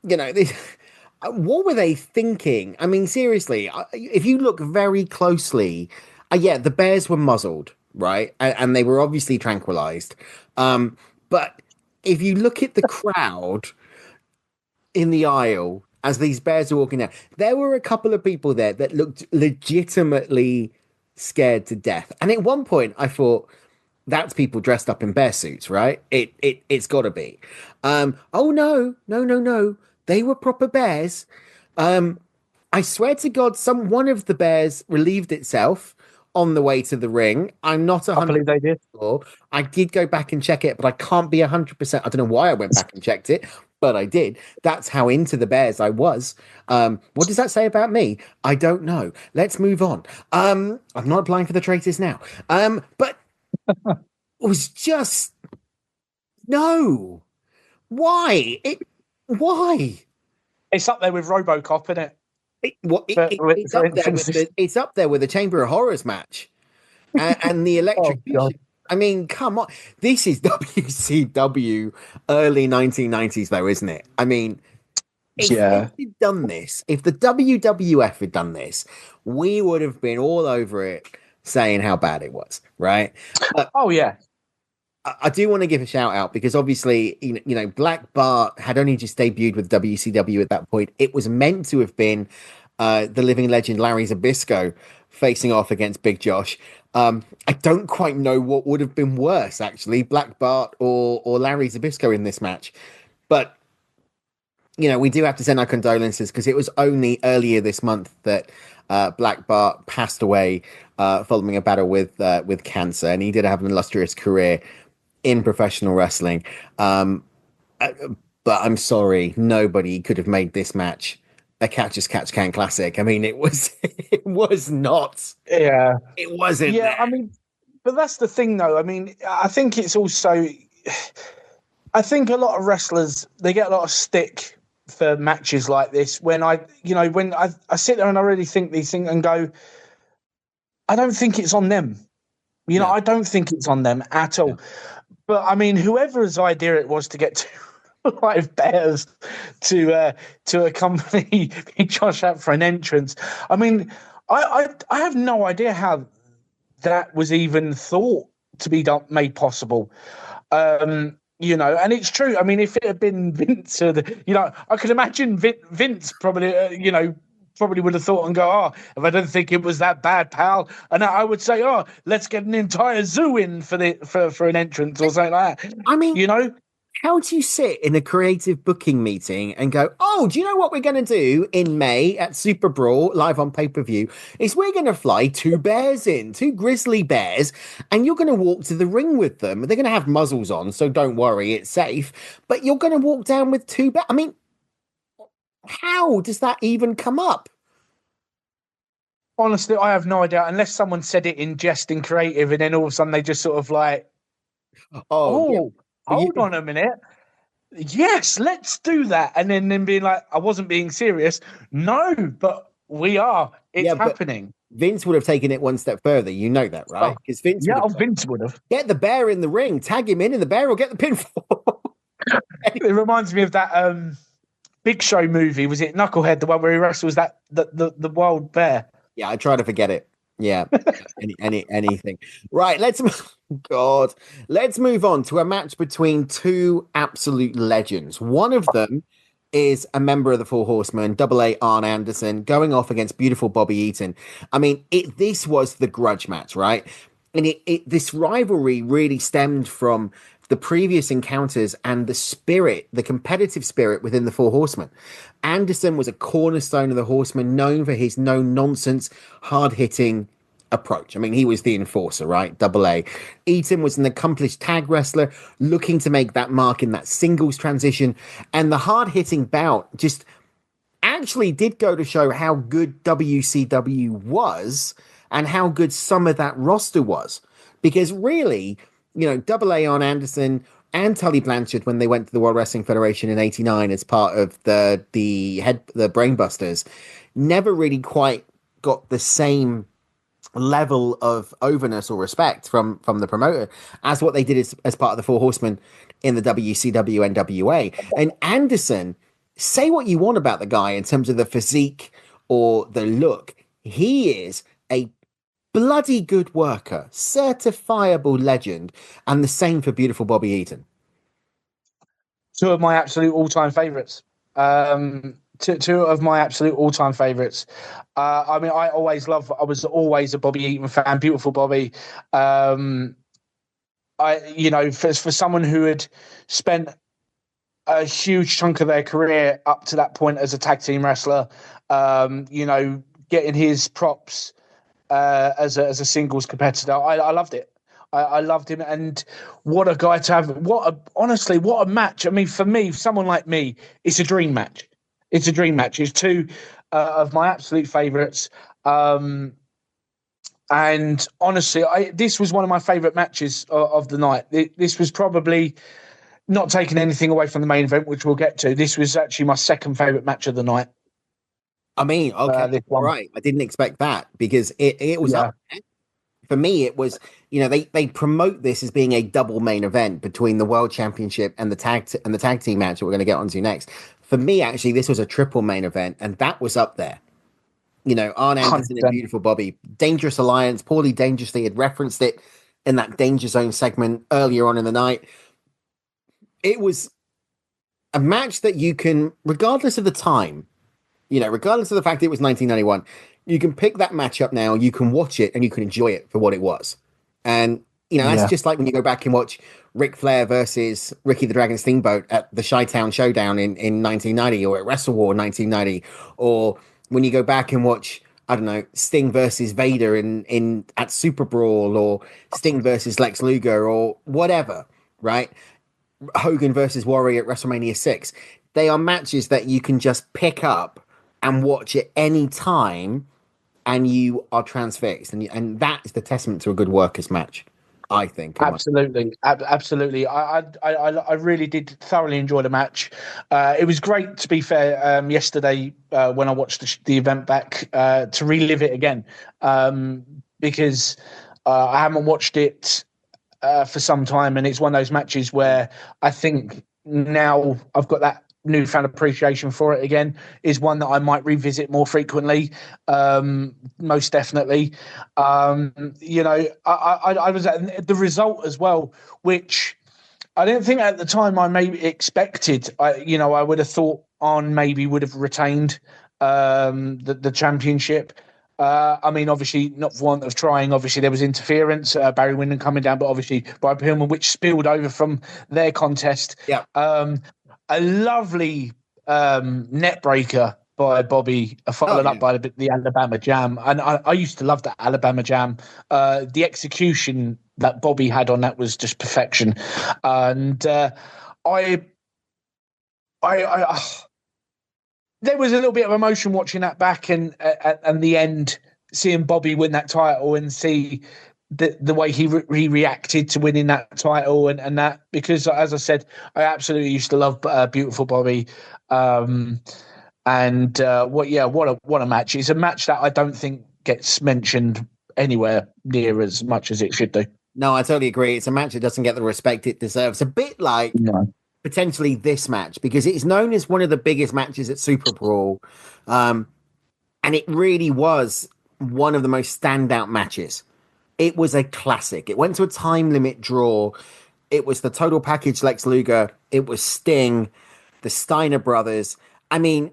you know, what were they thinking? I mean, seriously, if you look very closely, yeah, the bears were muzzled, right? And they were obviously tranquilized. But if you look at the crowd in the aisle as these bears are walking down, there were a couple of people there that looked legitimately scared to death. And at one point I thought, that's people dressed up in bear suits, right? It's got to be. Oh, no. They were proper bears. I swear to God, one of the bears relieved itself on the way to the ring. I'm not 100% sure. I did go back and check it, but I can't be 100%. I don't know why I went back and checked it, but I did. That's how into the bears I was. What does that say about me? I don't know. Let's move on. I'm not applying for the traitors now. But it was just no. Why? Why? It's up there with RoboCop, isn't it? It's up there with the Chamber of Horrors match and the electric. I mean, come on. This is WCW early 1990s, though, isn't it? I mean, if they'd done this, if the WWF had done this, we would have been all over it saying how bad it was, right? Oh, yeah. I do want to give a shout out because obviously, you know, Black Bart had only just debuted with WCW at that point. It was meant to have been the living legend Larry Zbyszko facing off against Big Josh. I don't quite know what would have been worse, actually, Black Bart or Larry Zbyszko in this match. But, you know, we do have to send our condolences because it was only earlier this month that Black Bart passed away following a battle with cancer, and he did have an illustrious career in professional wrestling. But I'm sorry, nobody could have made this match a catch as catch can classic. I mean, it was not. Yeah. It wasn't. Yeah, I mean, but that's the thing though. I mean, I think it's also, I think a lot of wrestlers, they get a lot of stick for matches like this when I sit there and I really think these things and go, I don't think it's on them. You know, I don't think it's on them at all. But I mean, whoever's idea it was to get 2 live bears to accompany Josh out for an entrance. I mean, I have no idea how that was even thought to be made possible. You know, and it's true. I mean, if it had been Vince, I could imagine Vince probably, probably would have thought and go, oh, if I don't think it was that bad, pal. And I would say, oh, let's get an entire zoo in for an entrance or something like that. I mean, you know, how do you sit in a creative booking meeting and go, oh, do you know what we're going to do in May at Superbrawl live on pay-per-view is we're going to fly two grizzly bears, and you're going to walk to the ring with them. They're going to have muzzles on, so don't worry, it's safe. But you're going to walk down with two bears. I mean, how does that even come up? Honestly, I have no idea, unless someone said it in jest and creative, and then all of a sudden they just sort of like, hold on a minute. Yes, let's do that. And then being like, I wasn't being serious. No, but we are. It's happening. Vince would have taken it one step further. You know that, right? Because Vince would have. Get the bear in the ring, tag him in the bear will get the pinfall. It reminds me of that Big Show movie. Was it Knucklehead, the one where he wrestles the wild bear? Yeah, I try to forget it. Yeah, anything. Right, let's move on to a match between two absolute legends. One of them is a member of the Four Horsemen, Double A Arn Anderson, going off against beautiful Bobby Eaton. I mean, this was the grudge match, right? And this rivalry really stemmed from the previous encounters and the competitive spirit within the Four Horsemen. Anderson was a cornerstone of the Horsemen, known for his no-nonsense, hard-hitting approach. I mean, he was the enforcer, right? Double A. Eaton was an accomplished tag wrestler looking to make that mark in that singles transition. And the hard-hitting bout just actually did go to show how good WCW was and how good some of that roster was. Because really, you know, Double A on Anderson and Tully Blanchard, when they went to the World Wrestling Federation in '89 as part of the Brainbusters, never really quite got the same level of overness or respect from the promoter as what they did as part of the Four Horsemen in the WCW NWA. And Anderson, say what you want about the guy in terms of the physique or the look, he is a bloody good worker, certifiable legend, and the same for beautiful Bobby Eaton. Two of my absolute all-time favorites. Two of my absolute all-time favorites. I mean, I was always a Bobby Eaton fan, beautiful Bobby. For someone who had spent a huge chunk of their career up to that point as a tag team wrestler, getting his props as a singles competitor. I loved it. I loved him, and what a guy to have. What a match. I mean, for me, someone like me, it's a dream match. It's a dream match. It's two of my absolute favourites. And honestly, this was one of my favourite matches of the night. This was probably, not taking anything away from the main event, which we'll get to, this was actually my second favourite match of the night. I mean, okay, all right. I didn't expect that because it was up there. For me, it was, they promote this as being a double main event between the World Championship and the tag team match that we're going to get onto next. For me, actually, this was a triple main event, and that was up there. Arn Anderson and beautiful Bobby, Dangerous Alliance, Paulie Dangerously had referenced it in that Danger Zone segment earlier on in the night. It was a match that you can, regardless of the time, regardless of the fact that it was 1991, you can pick that match up now, you can watch it, and you can enjoy it for what it was. And, that's just like when you go back and watch Ric Flair versus Ricky the Dragon Steamboat at the Chi-Town Showdown in 1990, or at Wrestle War 1990, or when you go back and watch, I don't know, Sting versus Vader at Superbrawl, or Sting versus Lex Luger, or whatever, right? Hogan versus Warrior at WrestleMania 6. They are matches that you can just pick up and watch at any time, and you are transfixed. And that is the testament to a good workers match, I think. Absolutely. Absolutely. I really did thoroughly enjoy the match. It was great, to be fair, yesterday when I watched the event back to relive it again, because I haven't watched it for some time, and it's one of those matches where I think now I've got that newfound appreciation for it again, is one that I might revisit more frequently, most definitely. I was at the result as well, which I didn't think at the time I maybe expected. I would have thought Arn maybe would have retained the championship. I mean, obviously, not for want of trying. Obviously, there was interference, Barry Windham coming down, but obviously by Pillman, which spilled over from their contest. Yeah. A lovely net breaker by Bobby, followed up by the Alabama Jam. And I used to love that Alabama Jam. The execution that Bobby had on that was just perfection. And there was a little bit of emotion watching that back, and the end, seeing Bobby win that title and see the way he reacted to winning that title and that, because as I said, I absolutely used to love Beautiful Bobby. What a match! It's a match that I don't think gets mentioned anywhere near as much as it should do. No, I totally agree. It's a match that doesn't get the respect it deserves. A bit like potentially this match, because it's known as one of the biggest matches at Superbrawl, and it really was one of the most standout matches. It was a classic. It went to a time limit draw. It was the total package Lex Luger. It was Sting, the Steiner brothers. I mean,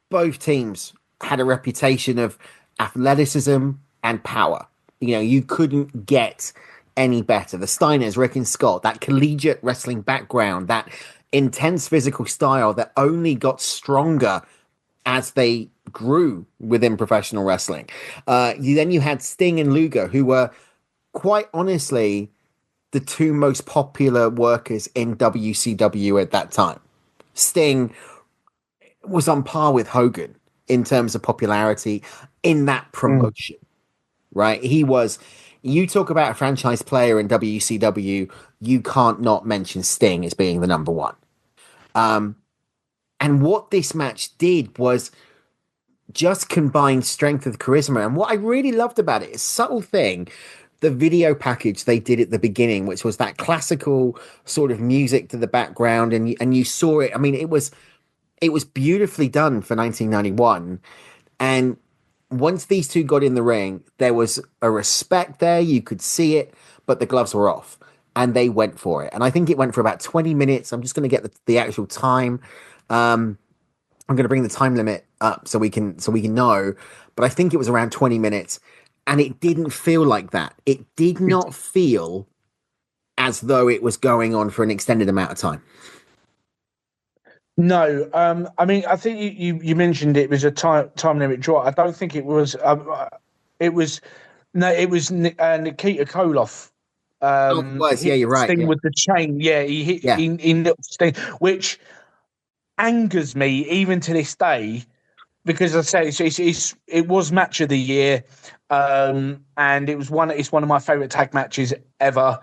both teams had a reputation of athleticism and power. You know, you couldn't get any better. The Steiners, Rick and Scott, that collegiate wrestling background, that intense physical style that only got stronger as they grew within professional wrestling. You had Sting and Luger, who were quite honestly the two most popular workers in WCW at that time. Sting was on par with Hogan in terms of popularity in that promotion, right? He was, you talk about a franchise player in WCW, you can't not mention Sting as being the number one. And what this match did was just combine strength with charisma. And what I really loved about it is a subtle thing, the video package they did at the beginning, which was that classical sort of music to the background. And you saw it. I mean, it was beautifully done for 1991. And once these two got in the ring, there was a respect there. You could see it, but the gloves were off and they went for it. And I think it went for about 20 minutes. I'm just going to get the actual time. I'm going to bring the time limit up so we can know, but I think it was around 20 minutes, and it didn't feel like that. It did not feel as though it was going on for an extended amount of time. No, I mean, I think you mentioned it was a time limit draw. I don't think it was. It was Nikita Koloff. It was. Yeah, you're right. Sting with the chain. Yeah, he hit. Yeah. He Sting, which angers me even to this day, because I say it was match of the year, and it's one of my favorite tag matches ever.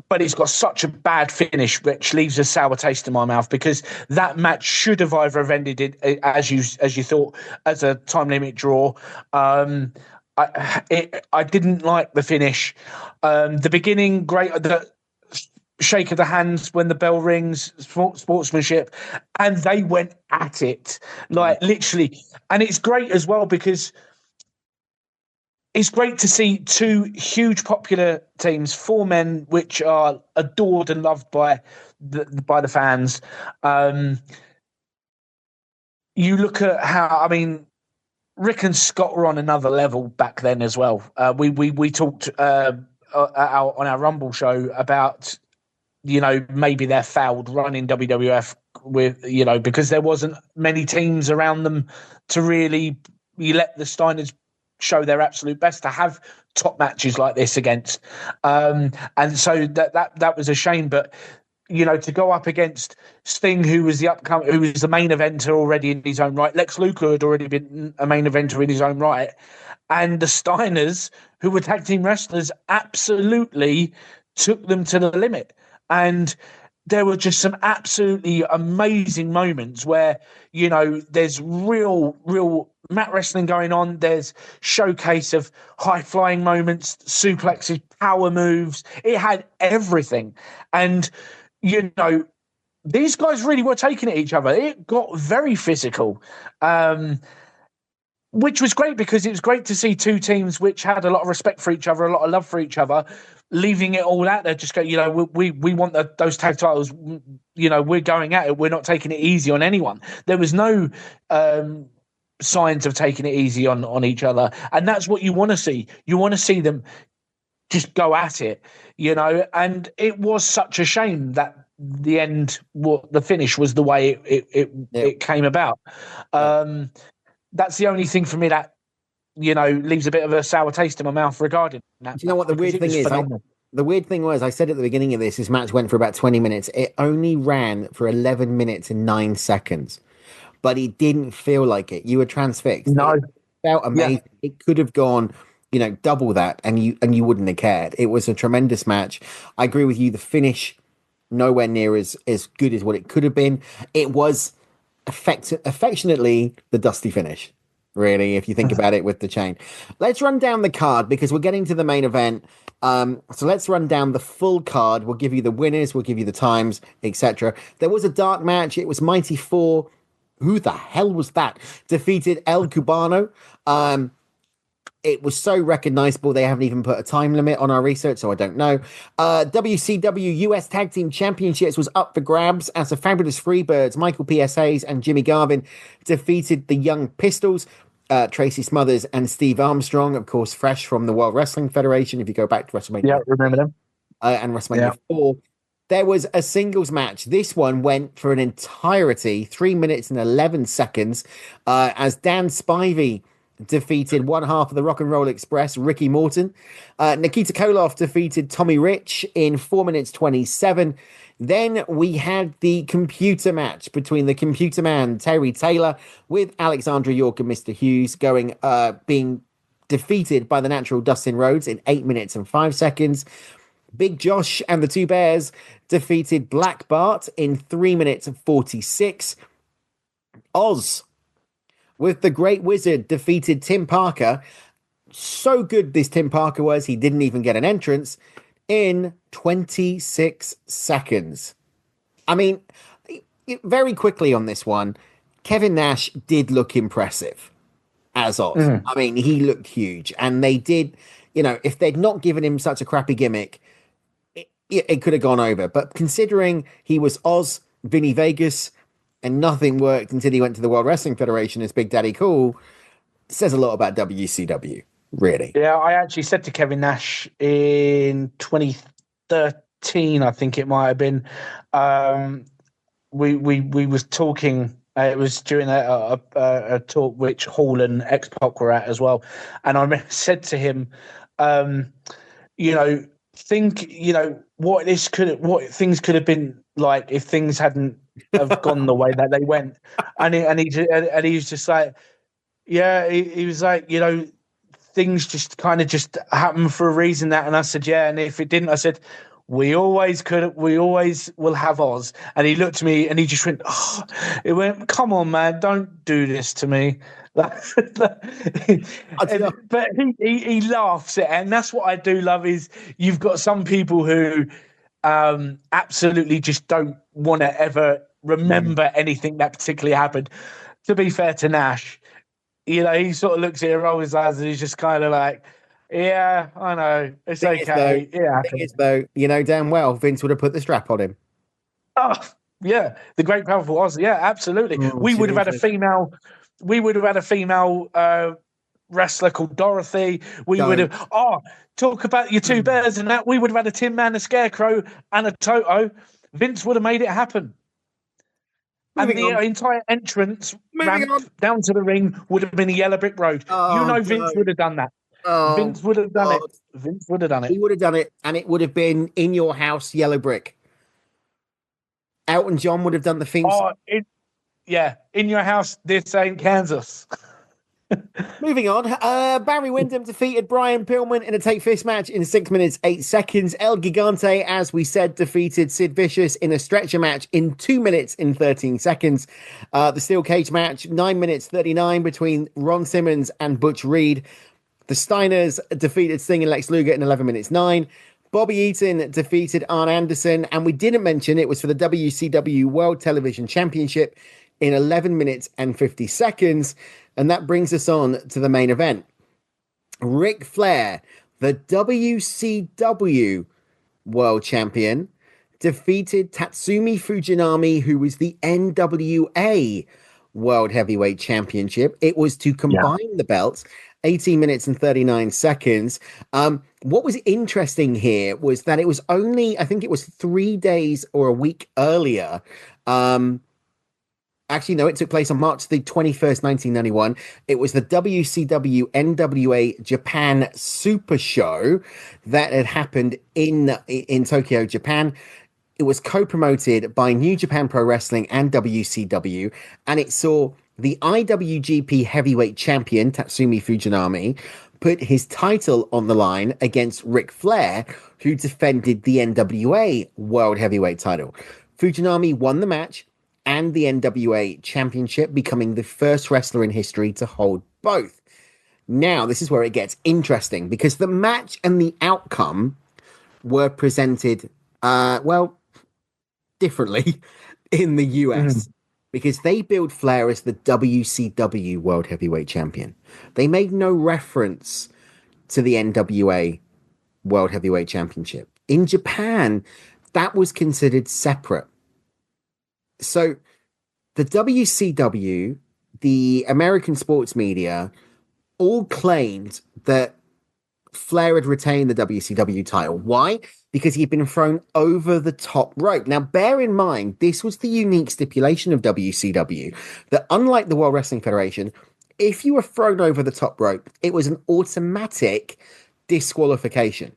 But it's got such a bad finish, which leaves a sour taste in my mouth, because that match should have either have ended it as you thought, as a time limit draw. I didn't like the finish. The beginning, great. The shake of the hands when the bell rings, sportsmanship, and they went at it, like literally. And it's great as well, because it's great to see two huge popular teams, four men which are adored and loved by the fans. You look at how, I mean, Rick and Scott were on another level back then as well. We talked on our Rumble show about, you know, maybe their failed run in WWF with, you know, because there wasn't many teams around them to really let the Steiners show their absolute best to have top matches like this against. And so that was a shame. But, you know, to go up against Sting, who was the main eventer already in his own right. Lex Luger had already been a main eventer in his own right. And the Steiners, who were tag team wrestlers, absolutely took them to the limit. And there were just some absolutely amazing moments where, you know, there's real mat wrestling going on. There's showcase of high-flying moments, suplexes, power moves. It had everything. And, you know, these guys really were taking it at each other. It got very physical, which was great, because it was great to see two teams which had a lot of respect for each other, a lot of love for each other, leaving it all out there. Just go, you know, we want those tag titles. You know, we're going at it. We're not taking it easy on anyone. There was no signs of taking it easy on each other, and that's what you want to see. You want to see them just go at it, and it was such a shame that the finish was the way it came about. That's the only thing for me that leaves a bit of a sour taste in my mouth regarding that. Do you know what the weird thing is? The weird thing was, I said at the beginning of this match went for about 20 minutes. It only ran for 11 minutes and 9 seconds, but it didn't feel like it. You were transfixed. No. It felt amazing. Yeah. It could have gone, double that, and you wouldn't have cared. It was a tremendous match. I agree with you. The finish, nowhere near as good as what it could have been. It was affectionately the Dusty finish, really, if you think about it with the chain. Let's run down the card because we're getting to the main event. So let's run down the full card. We'll give you the winners, we'll give you the times, etc. There was a dark match. It was Mighty 4. Who the hell was that? Defeated El Cubano. It was so recognizable they haven't even put a time limit on our research, so I don't know. WCW US Tag Team Championships was up for grabs as the Fabulous Freebirds, Michael P.S.A.'s and Jimmy Garvin defeated the Young Pistols, Tracy Smothers and Steve Armstrong, of course, fresh from the World Wrestling Federation, if you go back to WrestleMania. Yeah, remember them. And WrestleMania 4. There was a singles match. This one went for an entirety, 3 minutes and 11 seconds, as Dan Spivey defeated one half of the Rock and Roll Express, Ricky Morton. Nikita Koloff defeated Tommy Rich in 4 minutes 27. Then we had the computer match between the computer man, Terry Taylor, with Alexandra York and Mr. Hughes being defeated by the natural Dustin Rhodes in 8 minutes and 5 seconds. Big Josh and the Two Bears defeated Black Bart in 3 minutes and 46. Oz with the Great Wizard defeated Tim Parker. So good this Tim Parker was, he didn't even get an entrance in 26 seconds. I mean, very quickly on this one, Kevin Nash did look impressive as Oz. I mean, he looked huge. And they did, if they'd not given him such a crappy gimmick, it could have gone over. But considering he was Oz, Vinny Vegas, and nothing worked until he went to the World Wrestling Federation as Big Daddy Cool, says a lot about WCW, really. Yeah, I actually said to Kevin Nash in 2013, I think it might have been, we was talking, it was during a talk which Hall and X-Pac were at as well, and I said to him, think, what things could have been like if things hadn't have gone the way that they went, and he was just like, he was like, things just kind of just happen for a reason. That, and I said, and if it didn't, I said, we always will have Oz. And he looked at me and he just went, it went, come on, man, don't do this to me. But he laughs at it, and that's what I do love is you've got some people who absolutely just don't want to ever remember anything that particularly happened. To be fair to Nash, he sort of looks at it, rolls his eyes, and he's just kind of like, yeah, I know, it's okay. Thing is, though, damn well Vince would have put the strap on him. Oh, yeah, the great powerful Oz. Yeah, absolutely. We would have had a female wrestler called Dorothy. We would have. Talk about your Two Bears and that. We would have had a Tin Man, a Scarecrow, and a Toto. Vince would have made it happen. And the entire entrance ramp down to the ring would have been a yellow brick road. Vince would have done that. Vince would have done it. Vince would have done it. He would have done it, and it would have been in your house, yellow brick. Elton John would have done the theme. In your house, this ain't Kansas. Moving on, Barry Windham defeated Brian Pillman in a take fist match in 6 minutes 8 seconds. El Gigante, as we said, defeated Sid Vicious in a stretcher match in 2 minutes and 13 seconds. The steel cage match, 9 minutes 39 between Ron Simmons and Butch Reed. The Steiners defeated Sting and Lex Luger in 11 minutes 9. Bobby Eaton defeated Arn Anderson, and we didn't mention it was for the WCW World Television Championship in 11 minutes and 50 seconds. And that brings us on to the main event. Ric Flair, the WCW World Champion, defeated Tatsumi Fujinami, who was the NWA World Heavyweight Championship. It was to combine the belts, 18 minutes and 39 seconds. What was interesting here was that it was only, I think it was 3 days or a week earlier. Actually, no, it took place on March the 21st, 1991. It was the WCW NWA Japan Super Show that had happened in Tokyo, Japan. It was co-promoted by New Japan Pro Wrestling and WCW, and it saw the IWGP Heavyweight Champion, Tatsumi Fujinami, put his title on the line against Ric Flair, who defended the NWA World Heavyweight title. Fujinami won the match and the NWA Championship, becoming the first wrestler in history to hold both. Now, this is where it gets interesting, because the match and the outcome were presented, differently in the US, because they billed Flair as the WCW World Heavyweight Champion. They made no reference to the NWA World Heavyweight Championship. In Japan, that was considered separate. So the WCW, the American sports media, all claimed that Flair had retained the WCW title. Why? Because he'd been thrown over the top rope. Now, bear in mind, this was the unique stipulation of WCW, that unlike the World Wrestling Federation, if you were thrown over the top rope, it was an automatic disqualification,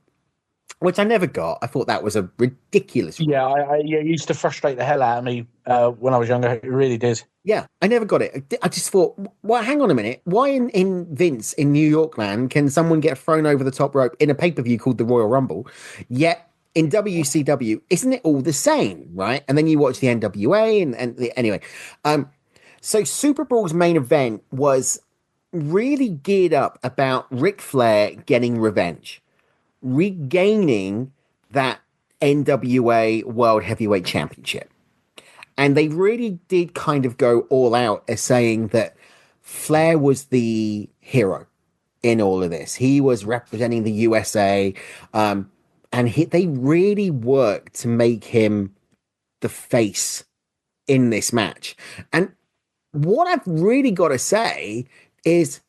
which I never got. I thought that was a ridiculous rule. Yeah, it used to frustrate the hell out of me when I was younger. It really did. Yeah, I never got it. I just thought, well, hang on a minute. Why in Vince, in New York land, can someone get thrown over the top rope in a pay-per-view called the Royal Rumble? Yet in WCW, isn't it all the same, right? And then you watch the NWA anyway. So Superbrawl's main event was really geared up about Ric Flair getting revenge, regaining that NWA World Heavyweight Championship. And they really did kind of go all out as saying that Flair was the hero in all of this. He was representing the USA. And they really worked to make him the face in this match. And what I've really got to say is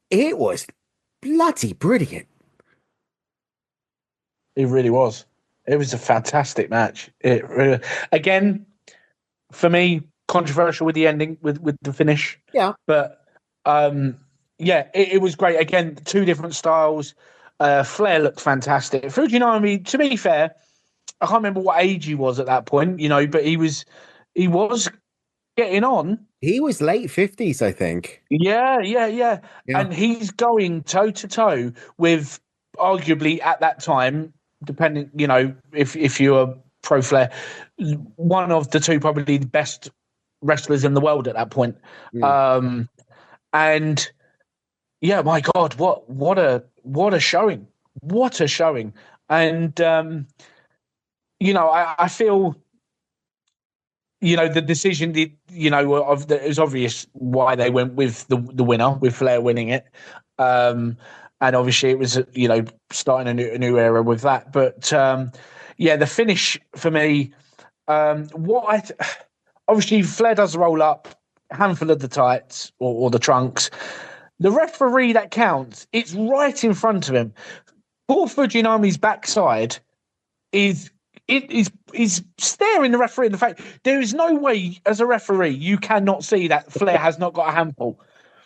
it was bloody brilliant. It really was. It was a fantastic match. It really, again, for me, controversial with the ending, with the finish. Yeah. But it was great. Again, two different styles. Flair looked fantastic. Fujinami, to be fair, I can't remember what age he was at that point, but he was getting on. He was late 50s, I think. Yeah. And he's going toe to toe with arguably at that time, depending, if you're pro Flair, one of the two probably the best wrestlers in the world at that point. And yeah, my God, what a showing. What a showing. And I feel the decision it was obvious why they went with the winner, with Flair winning it. And obviously it was starting a new era with that. But the finish for me, obviously Flair does roll up, handful of the tights or the trunks. The referee that counts, it's right in front of him. Poor Fujinami's backside is staring the referee in the face. There is no way, as a referee, you cannot see that Flair has not got a handful.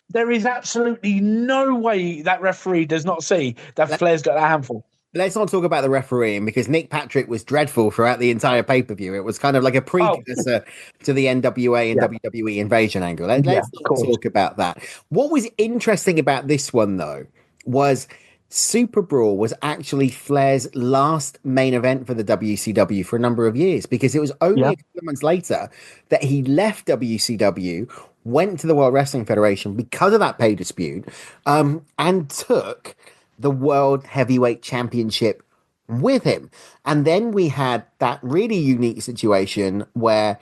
There is absolutely no way that referee does not see that Flair's got a handful. Let's not talk about the refereeing, because Nick Patrick was dreadful throughout the entire pay-per-view. It was kind of like a precursor to the NWA and WWE invasion angle. Let's not talk about that. What was interesting about this one, though, was Superbrawl was actually Flair's last main event for the WCW for a number of years, because it was only a couple of months later that he left WCW, went to the World Wrestling Federation because of that pay dispute, and took the World Heavyweight Championship with him. And then we had that really unique situation where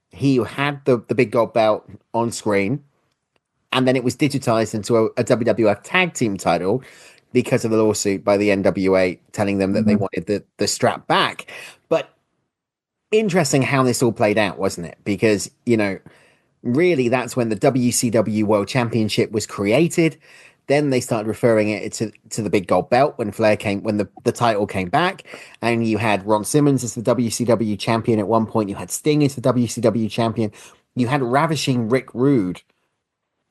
he had the big gold belt on screen, and then it was digitized into a WWF tag team title because of the lawsuit by the NWA telling them that they wanted the strap back. But interesting how this all played out, wasn't it? Because, really that's when the WCW World Championship was created. Then they started referring it to the big gold belt when the title came back, and you had Ron Simmons as the WCW champion at one point. You had Sting as the WCW champion. You had ravishing Rick Rude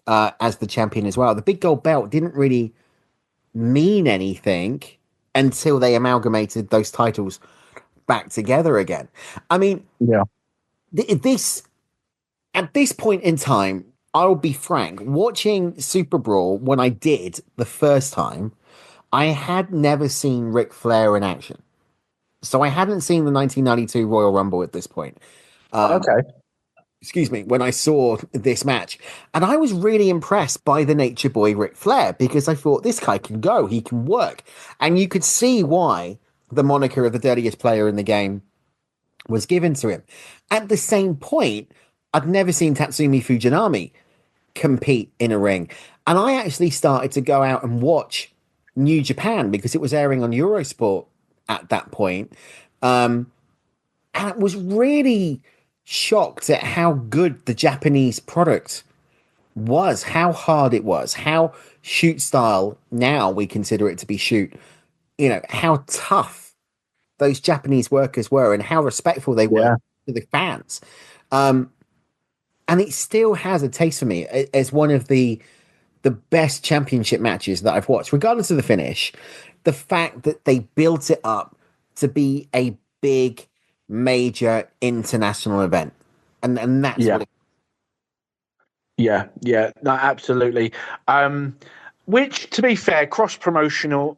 as the champion as well. The big gold belt didn't really mean anything until they amalgamated those titles back together again. I mean, yeah, at this point in time, I'll be frank, watching Superbrawl when I did the first time, I had never seen Ric Flair in action. So I hadn't seen the 1992 Royal Rumble at this point. Okay. Excuse me, when I saw this match. And I was really impressed by the Nature Boy Ric Flair, because I thought, this guy can go, he can work. And you could see why the moniker of the dirtiest player in the game was given to him. At the same point, I'd never seen Tatsumi Fujinami compete in a ring. And I actually started to go out and watch New Japan because it was airing on Eurosport at that point. And I was really shocked at how good the Japanese product was, how hard it was, how shoot style, now we consider it to be shoot, how tough those Japanese workers were and how respectful they were to the fans. And it still has a taste for me as one of the best championship matches that I've watched, regardless of the finish. The fact that they built it up to be a big, major international event. And that's what it Yeah, no, absolutely. Which, to be fair, cross-promotion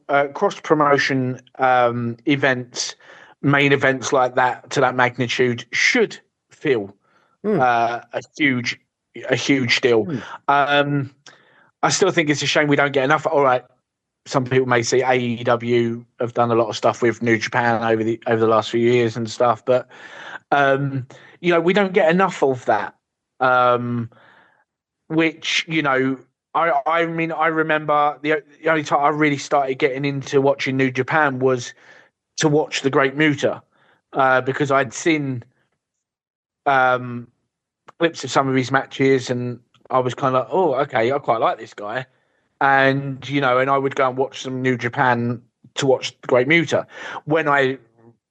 events, main events like that to that magnitude should feel a huge deal. I still think it's a shame we don't get enough. All right, some people may say AEW have done a lot of stuff with New Japan over the last few years and stuff, but we don't get enough of that. Which I mean, I remember the only time I really started getting into watching New Japan was to watch The Great Muta, because I'd seen clips of some of his matches, and I was kind of like, oh, okay, I quite like this guy. And, and I would go and watch some New Japan to watch The Great Muta. When I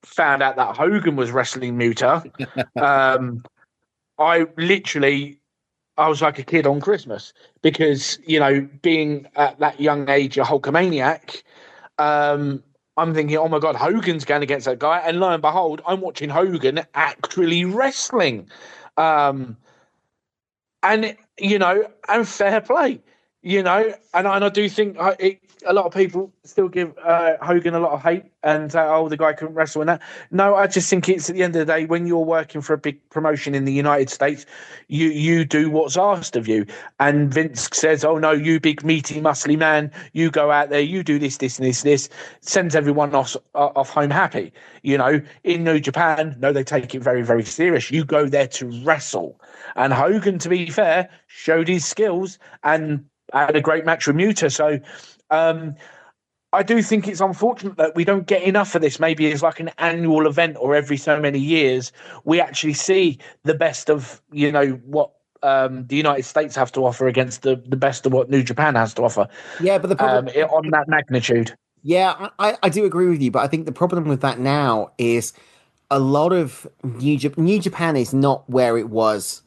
found out that Hogan was wrestling Muta, I was like a kid on Christmas, because, being at that young age, a Hulkamaniac, I'm thinking, oh my God, Hogan's going against that guy. And lo and behold, I'm watching Hogan actually wrestling. And fair play, and I do think a lot of people still give Hogan a lot of hate and say, oh, the guy couldn't wrestle and that. No, I just think it's, at the end of the day, when you're working for a big promotion in the United States, you do what's asked of you. And Vince says, oh no, you big meaty muscly man, you go out there, you do this, and this, sends everyone off home happy. In New Japan, no, they take it very, very serious. You go there to wrestle. And Hogan, to be fair, showed his skills and had a great match with Muta. So I do think it's unfortunate that we don't get enough of this. Maybe it's like an annual event, or every so many years we actually see the best of what the United States have to offer against the best of what New Japan has to offer. Yeah, but the problem on that magnitude. Yeah, I do agree with you, but I think the problem with that now is a lot of New Japan is not where it was.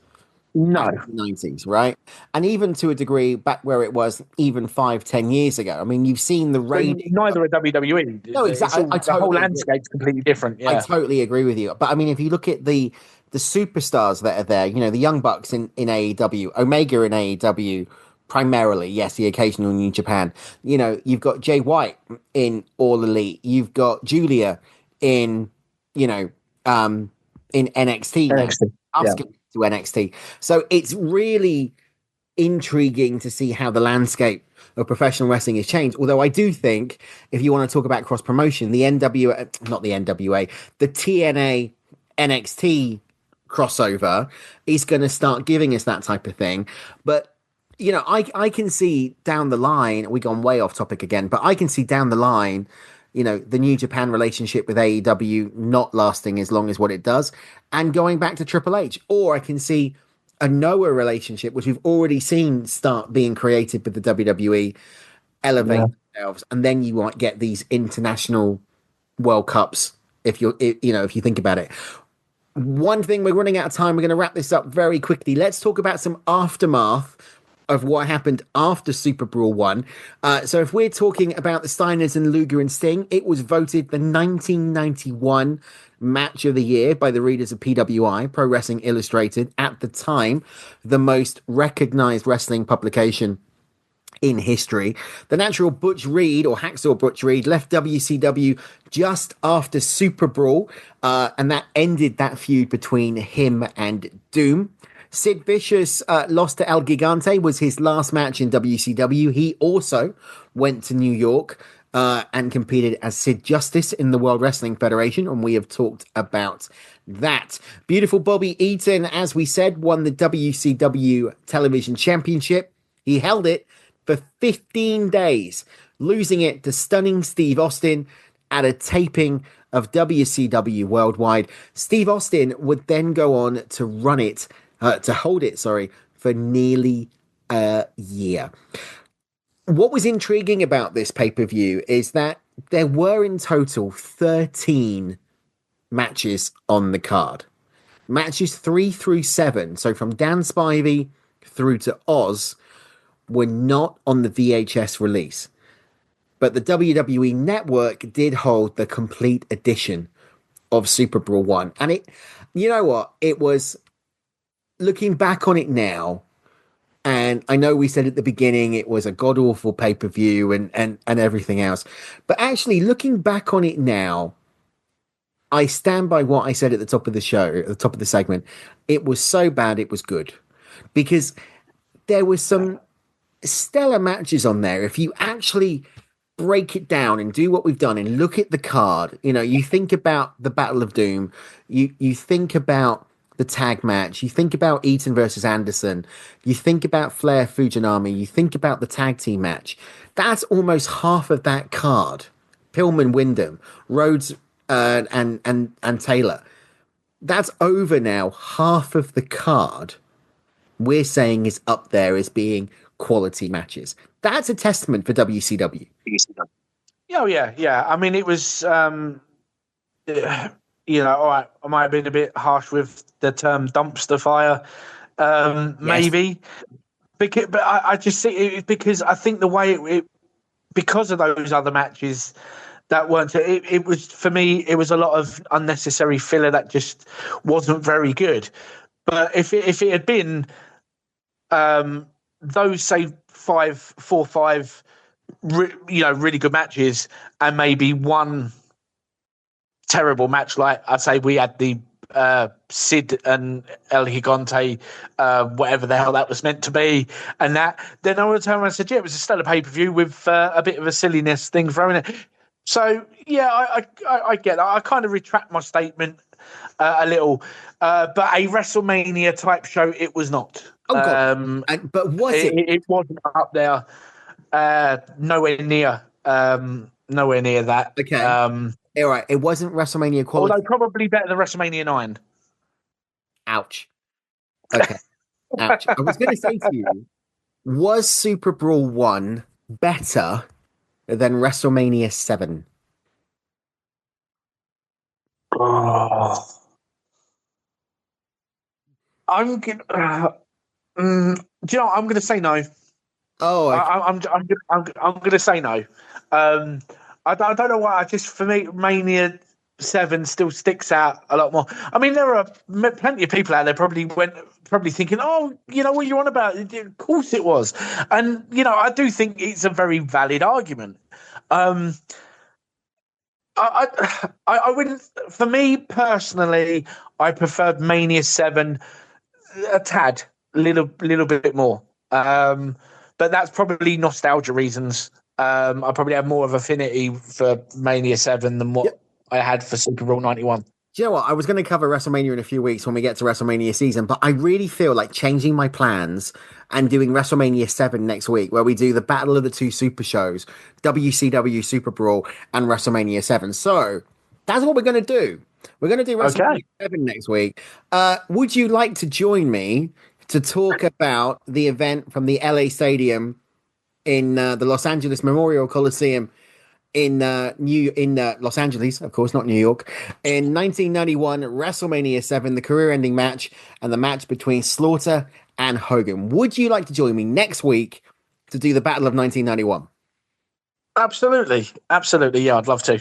No, 90s, right? And even to a degree back where it was even 5-10 years ago. I mean, you've seen the range. Neither are WWE. No, exactly. The whole landscape's completely different. Yeah. I totally agree with you. But I mean, if you look at the superstars that are there, the Young Bucks in AEW, Omega in AEW, primarily, yes, the occasional New Japan. You've got Jay White in All Elite. You've got Julia in NXT. NXT. To NXT. So it's really intriguing to see how the landscape of professional wrestling has changed. Although I do think, if you want to talk about cross promotion, the TNA NXT crossover is going to start giving us that type of thing. But I can see down the line, we've gone way off topic again, but I can see down the line, the New Japan relationship with AEW not lasting as long as what it does and going back to Triple H. Or I can see a Noah relationship, which we've already seen start being created with the WWE, elevate themselves, and then you might get these international World Cups. If you think about it. One thing, we're running out of time. We're going to wrap this up very quickly. Let's talk about some aftermath of what happened after Super Brawl 1. So if we're talking about the Steiners and Luger and Sting, it was voted the 1991 match of the year by the readers of PWI, Pro Wrestling Illustrated, at the time, the most recognized wrestling publication in history. The natural Butch Reed, or Hacksaw Butch Reed, left WCW just after Super Brawl, and that ended that feud between him and Doom. Sid Vicious lost to El Gigante, was his last match in WCW. He also went to New York and competed as Sid Justice in the World Wrestling Federation, and we have talked about that. Beautiful Bobby Eaton, as we said, won the WCW Television Championship. He held it for 15 days, losing it to stunning Steve Austin at a taping of WCW Worldwide. Steve Austin would then go on to hold it, for nearly a year. What was intriguing about this pay-per-view is that there were in total 13 matches on the card. Matches 3 through 7, so from Dan Spivey through to Oz, were not on the VHS release. But the WWE Network did hold the complete edition of Super Brawl 1. And it, you know what? It was, looking back on it now, and I know we said at the beginning it was a god-awful pay-per-view and everything else. But actually, looking back on it now, I stand by what I said at the top of the show, at the top of the segment. It was so bad, it was good. Because there was some stellar matches on there. If you actually break it down and do what we've done and look at the card, you think about the Battle of Doom, you think about the tag match, you think about Eaton versus Anderson, you think about Flair Fujinami, you think about the tag team match. That's almost half of that card. Pillman, Wyndham, Rhodes, and Taylor. That's over now. Half of the card we're saying is up there as being quality matches. That's a testament for WCW. Oh yeah. I mean, it was, all right, I might have been a bit harsh with the term dumpster fire, maybe. But I just see it because I think the way it because of those other matches that weren't, it was, for me, it was a lot of unnecessary filler that just wasn't very good. But if it had been those, say, 4 or 5, really good matches, and maybe one terrible match, like I'd say we had the Sid and El Gigante, whatever the hell that was meant to be, and that, then I would turn around and said, yeah, it was a stellar pay-per-view with a bit of a silliness thing thrown in it. So, yeah, I get that. I kind of retract my statement a little, but a WrestleMania type show, it was not. Oh, God. But was it? It wasn't up there. Nowhere near that. Okay. All right. It wasn't WrestleMania quality. Although probably better than WrestleMania 9. Ouch. Okay. Ouch. I was going to say to you, was Super Brawl 1 better than WrestleMania 7? Oh. I'm going do you know what? I'm going to say no. Oh, okay. I'm going to say no. I don't know why. For me, Mania 7 still sticks out a lot more. I mean, there are plenty of people out there probably thinking, oh, you know what you're on about? Of course it was. And, I do think it's a very valid argument. I wouldn't, for me personally, I preferred Mania 7 a tad, little bit more. But that's probably nostalgia reasons. I probably have more of affinity for Mania 7 than what I had for Super Brawl 91. Do you know what? I was going to cover WrestleMania in a few weeks when we get to WrestleMania season, but I really feel like changing my plans and doing WrestleMania 7 next week, where we do the battle of the two super shows, WCW Super Brawl and WrestleMania 7. So that's what we're going to do. We're going to do WrestleMania 7 next week. Would you like to join me to talk about the event from the LA Stadium in the Los Angeles Memorial Coliseum in Los Angeles, of course, not New York, in 1991, WrestleMania 7, the career-ending match, and the match between Slaughter and Hogan. Would you like to join me next week to do the Battle of 1991? Absolutely. Yeah, I'd love to.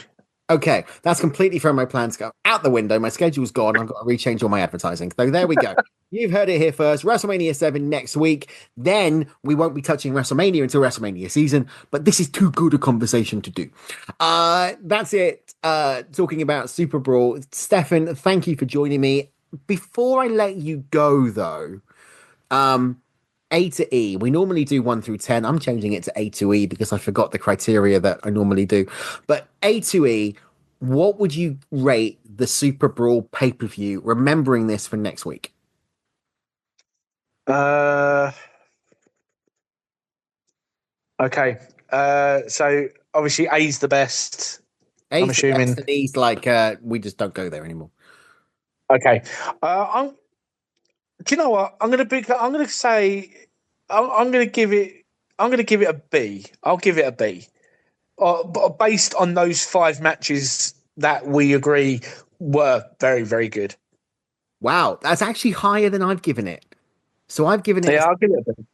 Okay, that's completely thrown my plans go out the window. My schedule's gone. I've got to rechange all my advertising. So there we go. You've heard it here first. WrestleMania 7 next week. Then we won't be touching WrestleMania until WrestleMania season, but this is too good a conversation to do. That's it. Talking about Super Brawl. Stefan, thank you for joining me. Before I let you go, though, A to E. We normally do 1 through 10. I'm changing it to A to E because I forgot the criteria that I normally do. But A to E, what would you rate the Super Brawl pay-per-view, remembering this for next week? Okay. So obviously A's the best. I'm assuming. And E's like we just don't go there anymore. Okay. Do you know what? I'm going to give it a B. I'll give it a B. Based on those 5 matches that we agree were very, very good. Wow, that's actually higher than I've given it. So I've given it. Yeah, I'll give it a B.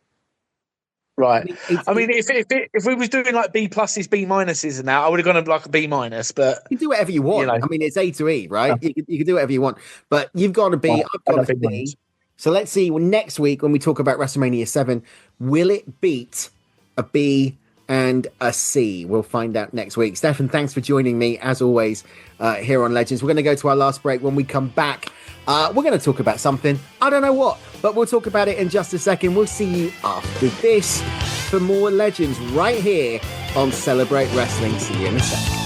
Right. I mean, if we was doing like B pluses, B minuses, and that, I would have gone like a B minus. But you can do whatever you want. I mean, it's A to E, right? Yeah. You can do whatever you want. But you've got a B. I've got a B. So let's see. Next week, when we talk about WrestleMania 7, will it beat a B and a C? We'll find out next week. Stefan, thanks for joining me, as always, here on Legends. We're going to go to our last break. When we come back, we're going to talk about something. I don't know what, but we'll talk about it in just a second. We'll see you after this for more Legends right here on Celebrate Wrestling. See you in a second.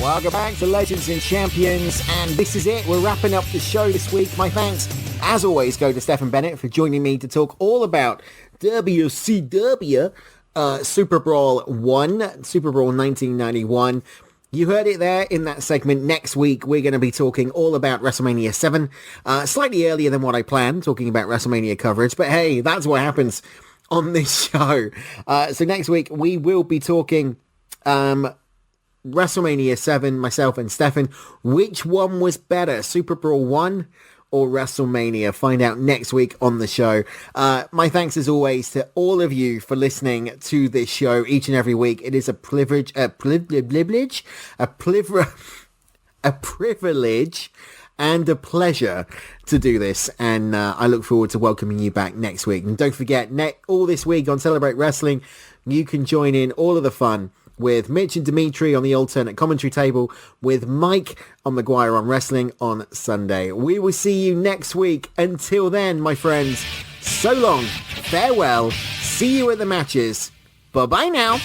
Welcome back to Legends and Champions, and this is it. We're wrapping up the show this week. My thanks, as always, go to Stefan Bennett for joining me to talk all about WCW Super Brawl 1, Super Brawl 1991. You heard it there in that segment. Next week, we're going to be talking all about WrestleMania 7, slightly earlier than what I planned, talking about WrestleMania coverage, but hey, that's what happens on this show. So next week, we will be talking WrestleMania 7, myself and Stefan. Which one was better, Super Brawl 1 or WrestleMania? Find out next week on the show. My thanks as always to all of you for listening to this show each and every week. It is a privilege and a pleasure to do this, and I look forward to welcoming you back next week. And don't forget, all this week on Celebrate Wrestling, you can join in all of the fun with Mitch and Dimitri on the alternate commentary table, with Mike on McGuire on Wrestling on Sunday. We will see you next week. Until then, my friends, so long, farewell, see you at the matches. Bye-bye now.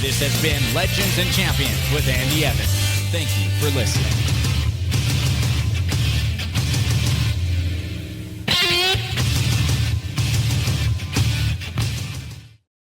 This has been Legends and Champions with Andy Evans. Thank you for listening.